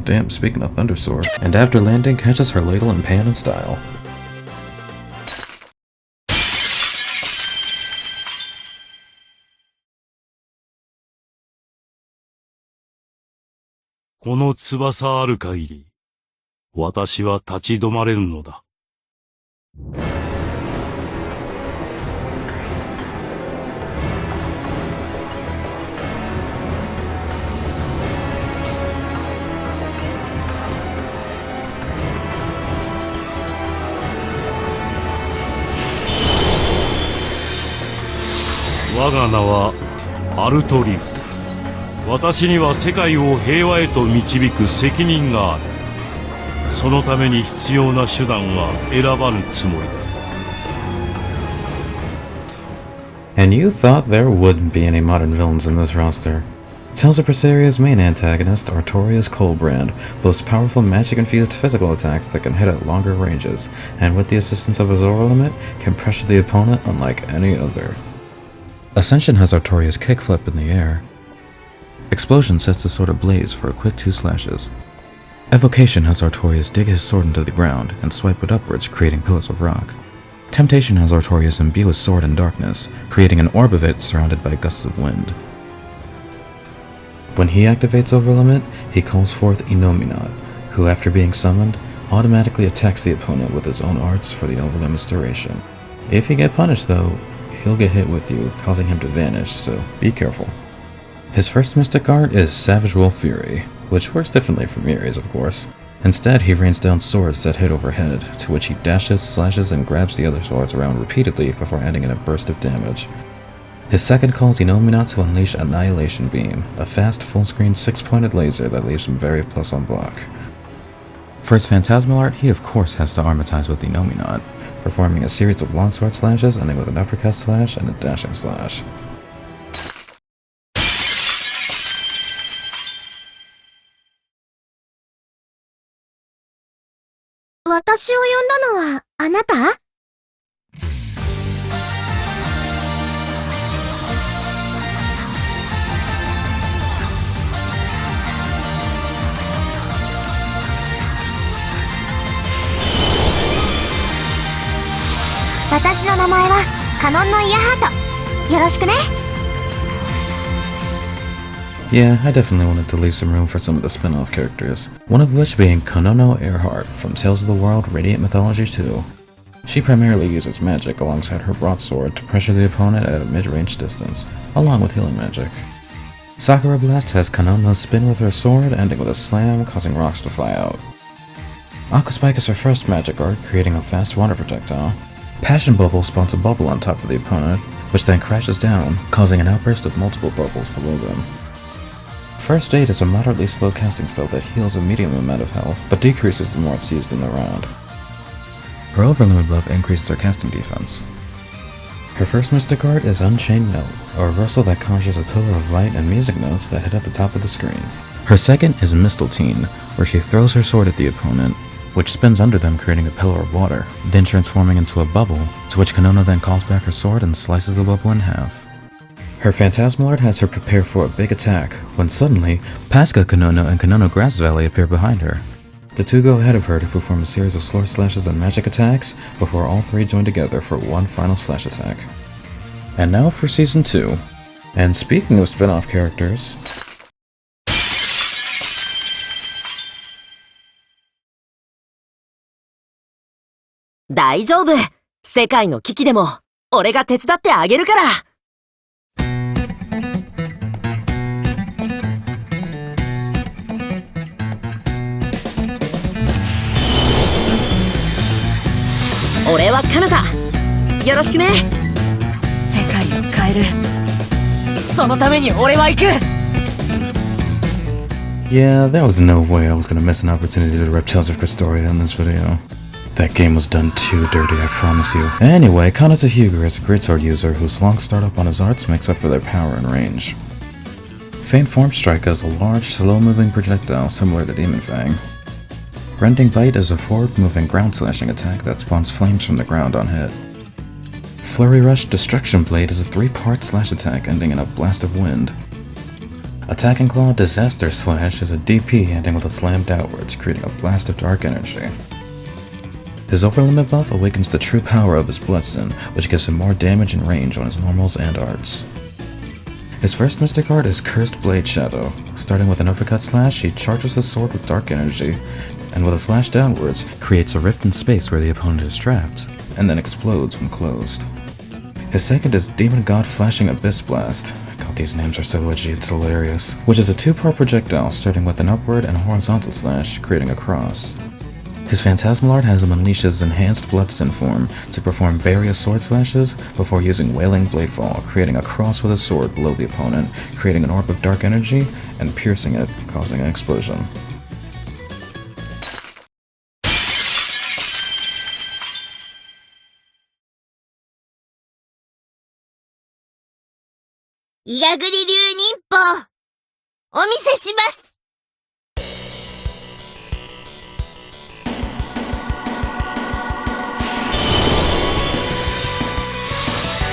S1: Damn, speaking of Thunder Sword, and after landing catches her ladle in pan in style.
S12: この翼ある限り、私は立ち止まれるのだ。我が名はアルトリウス。私には世界を平和へと導く責任がある。そのために必要な手段は選ばぬつもりだ。
S1: And you thought there wouldn't be any modern villains in this roster. Tales of Berseria's main antagonist, Artorias Coldbrand, boasts powerful magic-infused physical attacks that can hit at longer ranges, and with the assistance of his aura limit, can pressure the opponent unlike any other. Ascension has Artorias kickflip in the air. Explosion sets the sword ablaze for a quick 2 slashes. Evocation has Artorias dig his sword into the ground and swipe it upwards, creating pillars of rock. Temptation has Artorias imbue his sword in darkness, creating an orb of it surrounded by gusts of wind. When he activates Overlimit, he calls forth Inominat, who after being summoned, automatically attacks the opponent with his own arts for the Overlimit's duration. If you get punished though, he'll get hit with you, causing him to vanish, so be careful. His first mystic art is Savage Wolf Fury, which works differently from Miri's of course. Instead, he rains down swords that hit overhead, to which he dashes, slashes, and grabs the other swords around repeatedly before ending in a burst of damage. His second calls Inominat to unleash Annihilation Beam, a fast, full-screen 6-pointed laser that leaves him very plus on block. For his Phantasmal art, he of course has to armatize with Inominat, performing a series of longsword slashes ending with an uppercut slash and a dashing slash.
S8: 私を呼んだのはあなた？私の名前はカノンのイヤハート。よろしくね。
S1: Yeah, I definitely wanted to leave some room for some of the spin-off characters, one of which being Konono Earhart from Tales of the World Radiant Mythology 2. She primarily uses magic alongside her broadsword to pressure the opponent at a mid-range distance, along with healing magic. Sakura Blast has Konono spin with her sword, ending with a slam, causing rocks to fly out. Aqua Spike is her first magic art, creating a fast water projectile. Passion Bubble spawns a bubble on top of the opponent, which then crashes down, causing an outburst of multiple bubbles below them. First Aid is a moderately slow casting spell that heals a medium amount of health, but decreases the more it's used in the round. Her Overlimit buff increases her casting defense. Her first mystic art is Unchained Note, a reversal that conjures a pillar of light and music notes that hit at the top of the screen. Her second is Mistletoe, where she throws her sword at the opponent, which spins under them creating a pillar of water, then transforming into a bubble, to which Konono then calls back her sword and slices the bubble in half. Her Phantasmal art has her prepare for a big attack, when suddenly, Pasca Konono and Konono Grass Valley appear behind her. The two go ahead of her to perform a series of sword slashes and magic attacks, before all three join together for one final slash attack. And now for Season 2. And speaking of spin-off characters...
S7: 大丈夫。世界の危機でも俺が手伝ってあげるから。俺はカナダ。よろしくね。世界を変える。そのために俺は行く。
S1: Yeah, there was no way I was gonna miss an opportunity to rip Tales of Prestoria in this video. That game was done too dirty, I promise you. Anyway, Kanata Hyuga is a greatsword user whose long startup on his arts makes up for their power and range. Faint Form Strike is a large, slow-moving projectile similar to Demon Fang. Rending Bite is a forward-moving ground-slashing attack that spawns flames from the ground on hit. Flurry Rush Destruction Blade is a 3-part slash attack ending in a blast of wind. Attacking Claw Disaster Slash is a DP ending with a slam downwards, creating a blast of dark energy. His Overlimit buff awakens the true power of his Bloodstone, which gives him more damage and range on his normals and arts. His first mystic art is Cursed Blade Shadow. Starting with an uppercut slash, he charges his sword with dark energy, and with a slash downwards, creates a rift in space where the opponent is trapped, and then explodes when closed. His second is Demon God Flashing Abyss Blast. God, these names are so edgy, it's hilarious. Which is a 2-part projectile starting with an upward and horizontal slash, creating a cross. His Phantasmal art has him unleash his enhanced Bloodstain form to perform various sword slashes before using Wailing Bladefall, creating a cross with his sword below the opponent, creating an orb of dark energy, and piercing it, causing an explosion.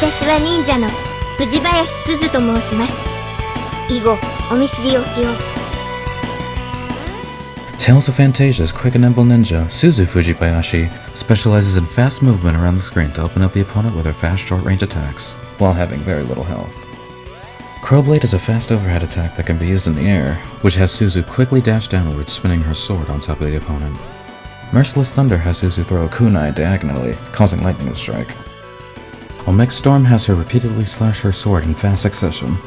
S8: 私は忍者の藤林鈴と申します。以後お見知りおきを。
S1: Tales of Phantasia's quick and nimble ninja, Suzu Fujibayashi, specializes in fast movement around the screen to open up the opponent with her fast short-range attacks, while having very little health. Crowblade is a fast overhead attack that can be used in the air, which has Suzu quickly dash downwards, spinning her sword on top of the opponent. Merciless Thunder has Suzu throw a kunai diagonally, causing lightning to strike. While Mixed Storm has her repeatedly slash her sword in fast succession.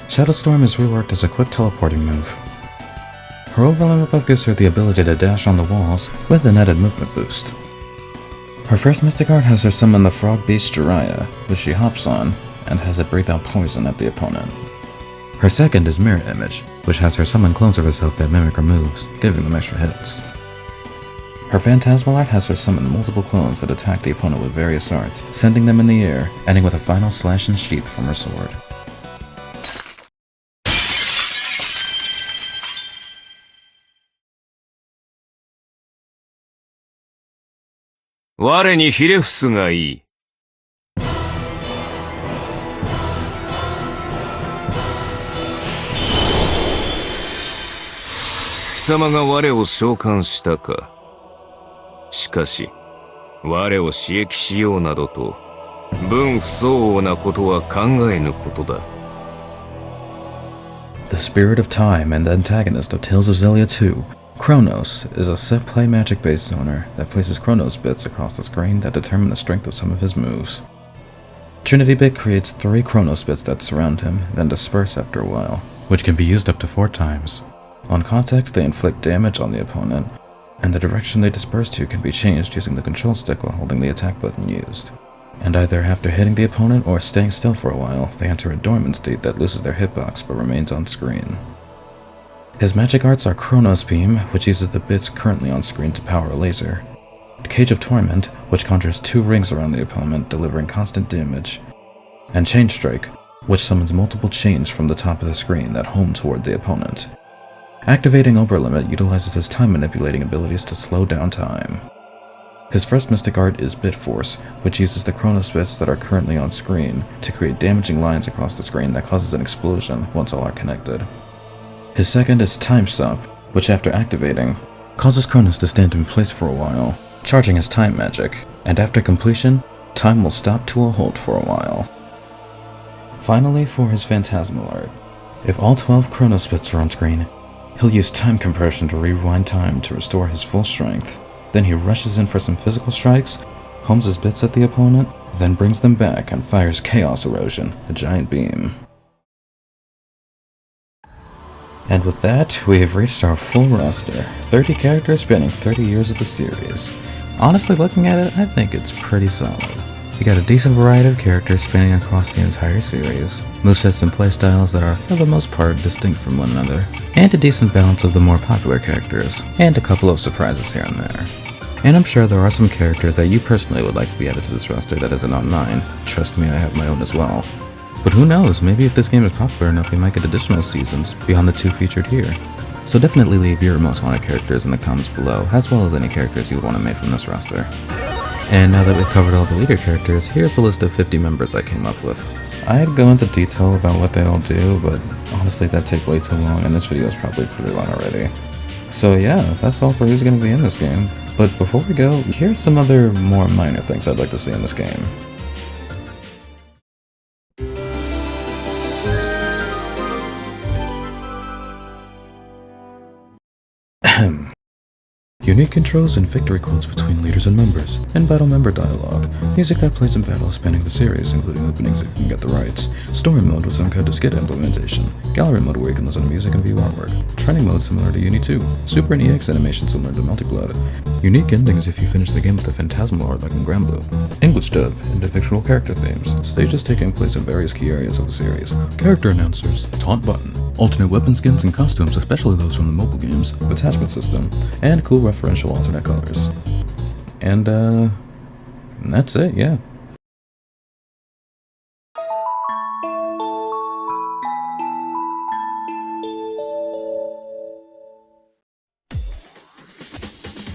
S1: Shadow Storm is reworked as a quick teleporting move. Her overlay above gives her the ability to dash on the walls with an added movement boost. Her first Mystic Art has her summon the Frog Beast Jiraiya, which she hops on, and has it breathe out poison at the opponent. Her second is Mirror Image, which has her summon clones of herself that mimic her moves, giving them extra hits. Her Phantasmal art has her summon multiple clones that attack the opponent with various arts, sending them in the air, ending with a final slash and sheath from her sword.
S12: 我にひれ伏すがいい。貴様が我を召喚したか。しかし、我を刺激しようなどと、分不相応なことは考えぬことだ。
S1: The Spirit of Time and the antagonist of Tales of Xillia 2, Chronos is a set play magic base zoner that places Chronos bits across the screen that determine the strength of some of his moves. Trinity Bit creates 3 Chronos bits that surround him, then disperse after a while, which can be used up to 4 times. On contact, they inflict damage on the opponent, and the direction they disperse to can be changed using the control stick while holding the attack button used. And either after hitting the opponent or staying still for a while, they enter a dormant state that loses their hitbox but remains on screen. His magic arts are Chronos Beam, which uses the bits currently on screen to power a laser, Cage of Torment, which conjures 2 rings around the opponent, delivering constant damage, and Chain Strike, which summons multiple chains from the top of the screen that home toward the opponent. Activating Oberlimit utilizes his time manipulating abilities to slow down time. His first Mystic Art is Bit Force, which uses the Chronos bits that are currently on screen to create damaging lines across the screen that causes an explosion once all are connected. His second is Time Stop, which after activating, causes Chronos to stand in place for a while, charging his time magic, and after completion, time will stop to a halt for a while. Finally, for his Phantasmal art, if all 12 Chronos bits are on screen, he'll use time compression to rewind time to restore his full strength. Then he rushes in for some physical strikes, homes his bits at the opponent, then brings them back and fires Chaos Erosion, a giant beam. And with that, we have reached our full roster, 30 characters spanning 30 years of the series. Honestly, looking at it, I think it's pretty solid. You got a decent variety of characters spanning across the entire series, movesets and playstyles that are, for the most part, distinct from one another, and a decent balance of the more popular characters, and a couple of surprises here and there. And I'm sure there are some characters that you personally would like to be added to this roster that isn't on mine. Trust me, I have my own as well. But who knows, maybe if this game is popular enough we might get additional seasons beyond the 2 featured here. So definitely leave your most wanted characters in the comments below, as well as any characters you would want to make from this roster. And now that we've covered all the leader characters, here's the list of 50 members I came up with. I'd go into detail about what they all do, but honestly that'd take way too long and this video is probably pretty long already. So yeah, that's all for who's going to be in this game. But before we go, here's some other more minor things I'd like to see in this game. Unique controls and victory quotes between leaders and members, and battle member dialogue, music that plays in battle spanning the series, including openings if you can get the rights, story mode with some kind of skit implementation, gallery mode where you can listen to music and view artwork, training mode similar to Uni 2, Super and EX animation similar to Melty Blood, unique endings if you finish the game with the phantasmal art like in Granblue, English dub, individual character themes, stages taking place in various key areas of the series, character announcers, taunt button, alternate weapon skins and costumes, especially those from the mobile games, attachment system, and cool referential alternate colors. And that's it, yeah.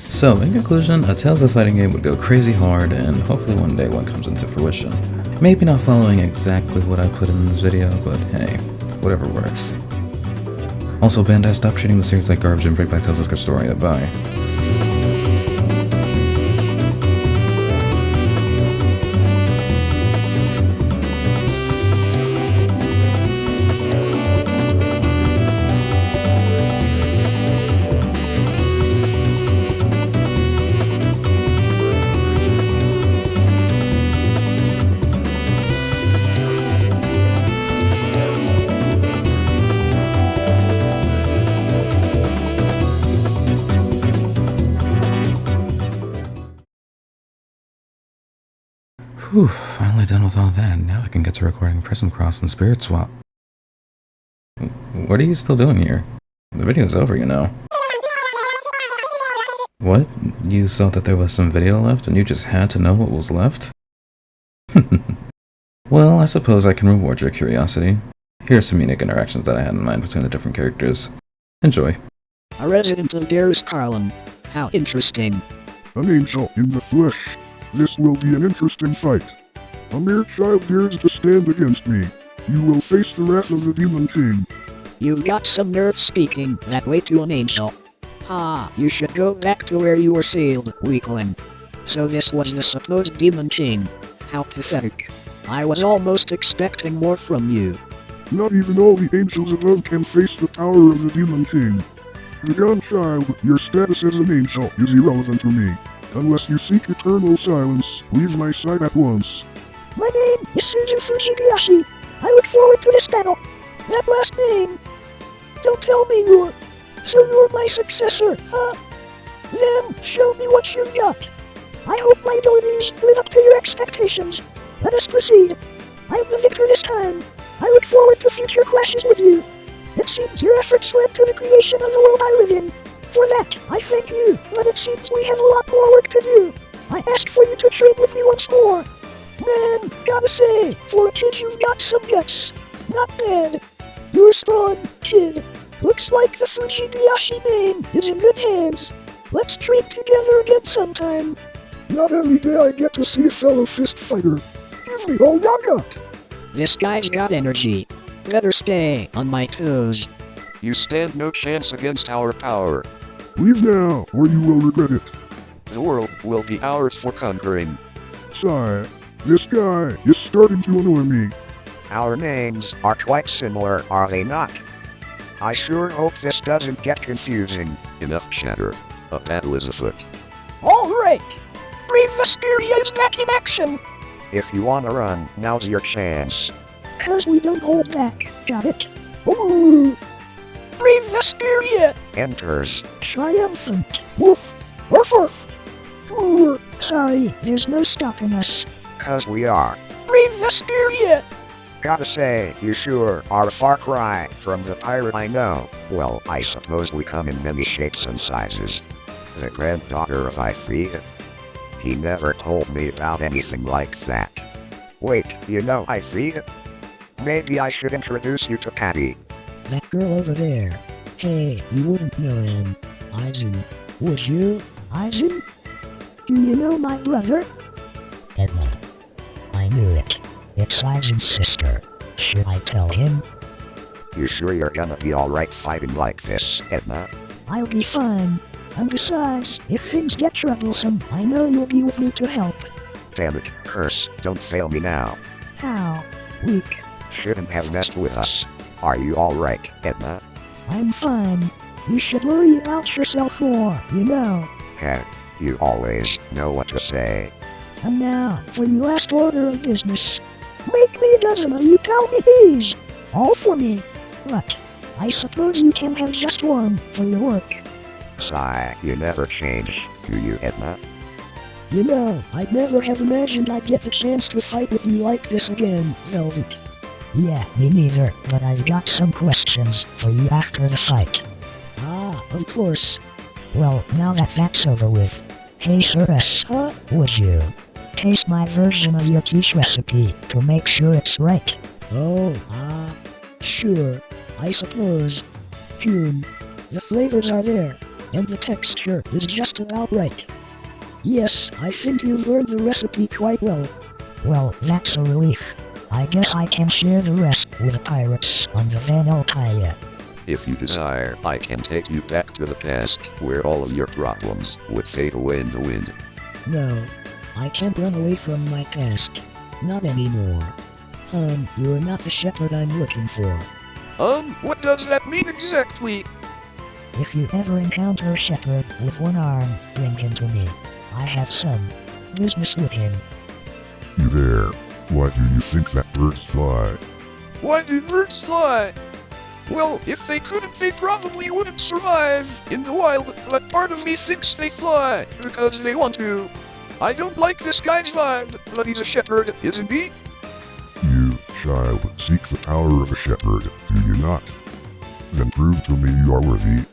S1: So, in conclusion, a Tales of Fighting game would go crazy hard, and hopefully one day one comes into fruition. Maybe not following exactly what I put in this video, but hey, whatever works. Also, Bandai, stop treating the series like garbage and bring back Tales of Castoria. Bye. Whew, finally done with all that. Now I can get to recording Prism Cross and Spirit Swap. What are you still doing here? The video's over, you know. What? You saw that there was some video left and you just had to know what was left? Well, I suppose I can reward your curiosity. Here's some unique interactions that I had in mind between the different characters. Enjoy.
S13: A resident of Darus Carlin. How interesting.
S14: An angel in the flesh. This will be an interesting fight. A mere child dares to stand against me. You will face the wrath of the Demon King.
S13: You've got some nerve speaking that way to an angel. Ah, you should go back to where you were sealed, weakling. So this was the supposed Demon King. How pathetic. I was almost expecting more from you.
S14: Not even all the angels above can face the power of the Demon King. Begone, child, your status as an angel is irrelevant to me. Unless you seek eternal silence, leave my side at once.
S15: My name is Suzu Fujibayashi. I look forward to this battle. That last name. Don't tell me you're... So you're my successor, huh? Then, show me what you've got. I hope my abilities live up to your expectations. Let us proceed. I'm the victor this time. I look forward to future clashes with you. It seems your efforts led to the creation of the world I live in. For that, I thank you, but it seems we have a lot more work to do. I asked for you to trade with me once more. Man, gotta say, for a kid you've got some guts. Not bad. You're strong, kid. Looks like the Fujibayashi name is in good hands. Let's train together again sometime.
S14: Not every day I get to see a fellow fist fighter. Give me all you got.
S13: This guy's got energy. Better stay on my toes.
S16: You stand no chance against our power.
S14: Leave now, or you will regret it.
S16: The world will be ours for conquering.
S14: Sigh, this guy is starting to annoy me.
S17: Our names are quite similar, are they not? I sure hope this doesn't get confusing.
S16: Enough chatter. A battle is afoot.
S15: All right. Brave Vesperia is back in action.
S17: If you wanna run, now's your chance.
S15: 'Cause we don't hold back, got it? Ooh. Brave Vesperia
S17: enters.
S15: Triumphant. Woof. Woof woof. Ooh, sorry, there's no stopping us.
S17: 'Cause we are.
S15: Brave Vesperia!
S17: Gotta say, you sure are a far cry from the pirate I know. Well, I suppose we come in many shapes and sizes. The granddaughter of Ifrida? He never told me about anything like that. Wait, you know Ifrida? Maybe I should introduce you to Patty.
S18: That girl over there. Hey, you wouldn't know him. Aizen. Would you?
S15: Aizen? Do you know my brother?
S18: Edna. I knew it. It's Aizen's sister. Should I tell him?
S17: You sure you're gonna be alright fighting like this, Edna?
S15: I'll be fine. And besides, if things get troublesome, I know you'll be with me to help.
S17: Damn it, curse, don't fail me now.
S15: How? Weak.
S17: Shouldn't have messed with us. Are you alright, Edna?
S15: I'm fine. You should worry about yourself more, you know.
S17: Heh, you always know what to say.
S15: And now, for your last order of business. Make me a dozen of you Taumihes. All for me. But, I suppose you can have just one for your work.
S17: Sigh, you never change, do you, Edna?
S15: You know, I'd never have imagined I'd get the chance to fight with you like this again, Velvet.
S18: Yeah, me neither, but I've got some questions for you after the fight.
S15: Ah, of course.
S18: Well, now that that's over with, hey Sir S, would you taste my version of your quiche recipe to make sure it's right?
S15: Oh, sure, I suppose. The flavors are there, and the texture is just about right. Yes, I think you've learned the recipe quite well.
S18: Well, that's a relief. I guess I can share the rest with the pirates on the Van Elkaya.
S16: If you desire, I can take you back to the past, where all of your problems would fade away in the wind.
S15: No, I can't run away from my past. Not anymore. You're not the shepherd I'm looking for.
S19: What does that mean exactly?
S18: If you ever encounter a shepherd with one arm, bring him to me. I have some business with him.
S14: You there? Why do you think that birds fly?
S19: Why do birds fly? Well, if they couldn't, they probably wouldn't survive in the wild, but part of me thinks they fly because they want to. I don't like this guy's vibe, but he's a shepherd, isn't he?
S14: You, child, seek the power of a shepherd, do you not? Then prove to me you are worthy.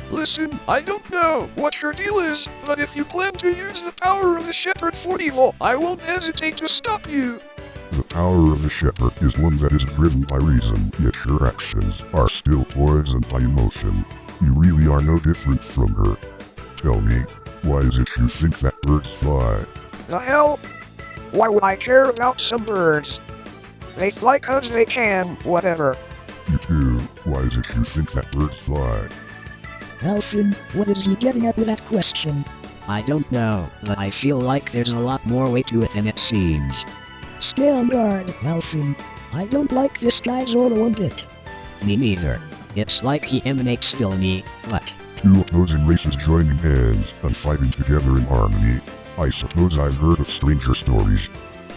S19: Listen, I don't know what your deal is, but if you plan to use the power of the shepherd for evil, I won't hesitate to stop you.
S14: The power of the shepherd is one that is driven by reason, yet your actions are still poisoned by emotion. You really are no different from her. Tell me, why is it you think that birds fly?
S19: The hell? Why would I care about some birds? They fly 'cause they can, whatever.
S14: You too, why is it you think that birds fly?
S15: Alfin, what is he getting at with that question?
S7: I don't know, but I feel like there's a lot more weight to it than it seems.
S15: Stay on guard, Alfin. I don't like this guy's aura one bit.
S7: Me neither. It's like he emanates villainy, but...
S14: Two opposing races joining hands and fighting together in harmony. I suppose I've heard of stranger stories.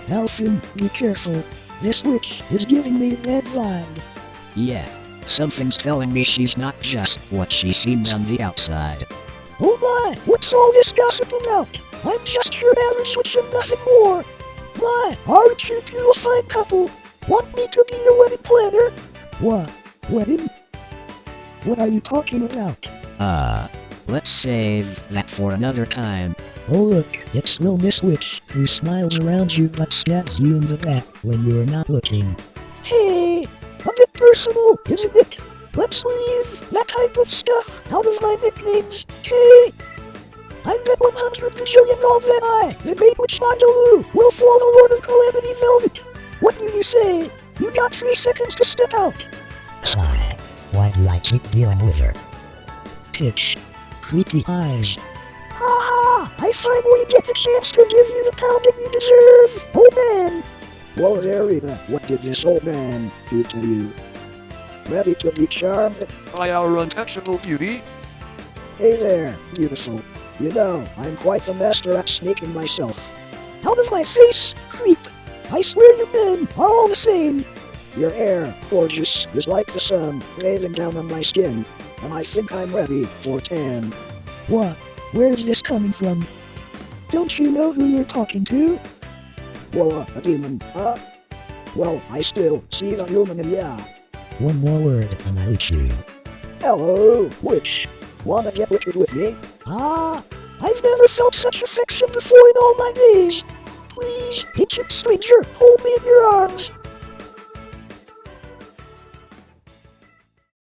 S15: Alfin, be careful. This witch is giving me a bad vibe.
S7: Yeah, something's telling me she's not just what she seems on the outside.
S15: Oh my, what's all this gossip about? I'm just your average witch and nothing more. Why, aren't you two a fine couple? Want me to be your wedding planner? What? Wedding? What are you talking about?
S7: Let's save that for another time.
S15: Oh look, it's little Miss Witch, who smiles around you but stabs you in the back when you're not looking. Hey, a bit personal, isn't it? Let's leave that type of stuff out of my nicknames, okay? I bet 100 bajillion gold that I, the great witch Mandaloo, will fall the Lord of Calamity Velvet. What do you say? You got 3 seconds to step out.
S18: Sigh, why do I keep dealing with her?
S15: Titch. Creepy eyes. Ha ha! I finally get the chance to give you the pounding you deserve, old man!
S13: Well, Arena, what did this old man do to you? Ready to be charmed?
S19: By our untouchable beauty?
S13: Hey there, beautiful. You know, I'm quite the master at sneaking myself.
S15: Out of my face, creep! I swear you men are all the same!
S13: Your hair, gorgeous, is like the sun, bathing down on my skin, and I think I'm ready for tan.
S15: What? Where's this coming from? Don't you know who you're talking to?
S13: Well, a demon, huh? Well, I still see the human in ya.
S18: One more word and I'll eat you.
S13: Hello, witch. Wanna get wicked with me?
S15: Ah, I've never felt such affection before in all my days. Please, ancient stranger, hold me in your arms.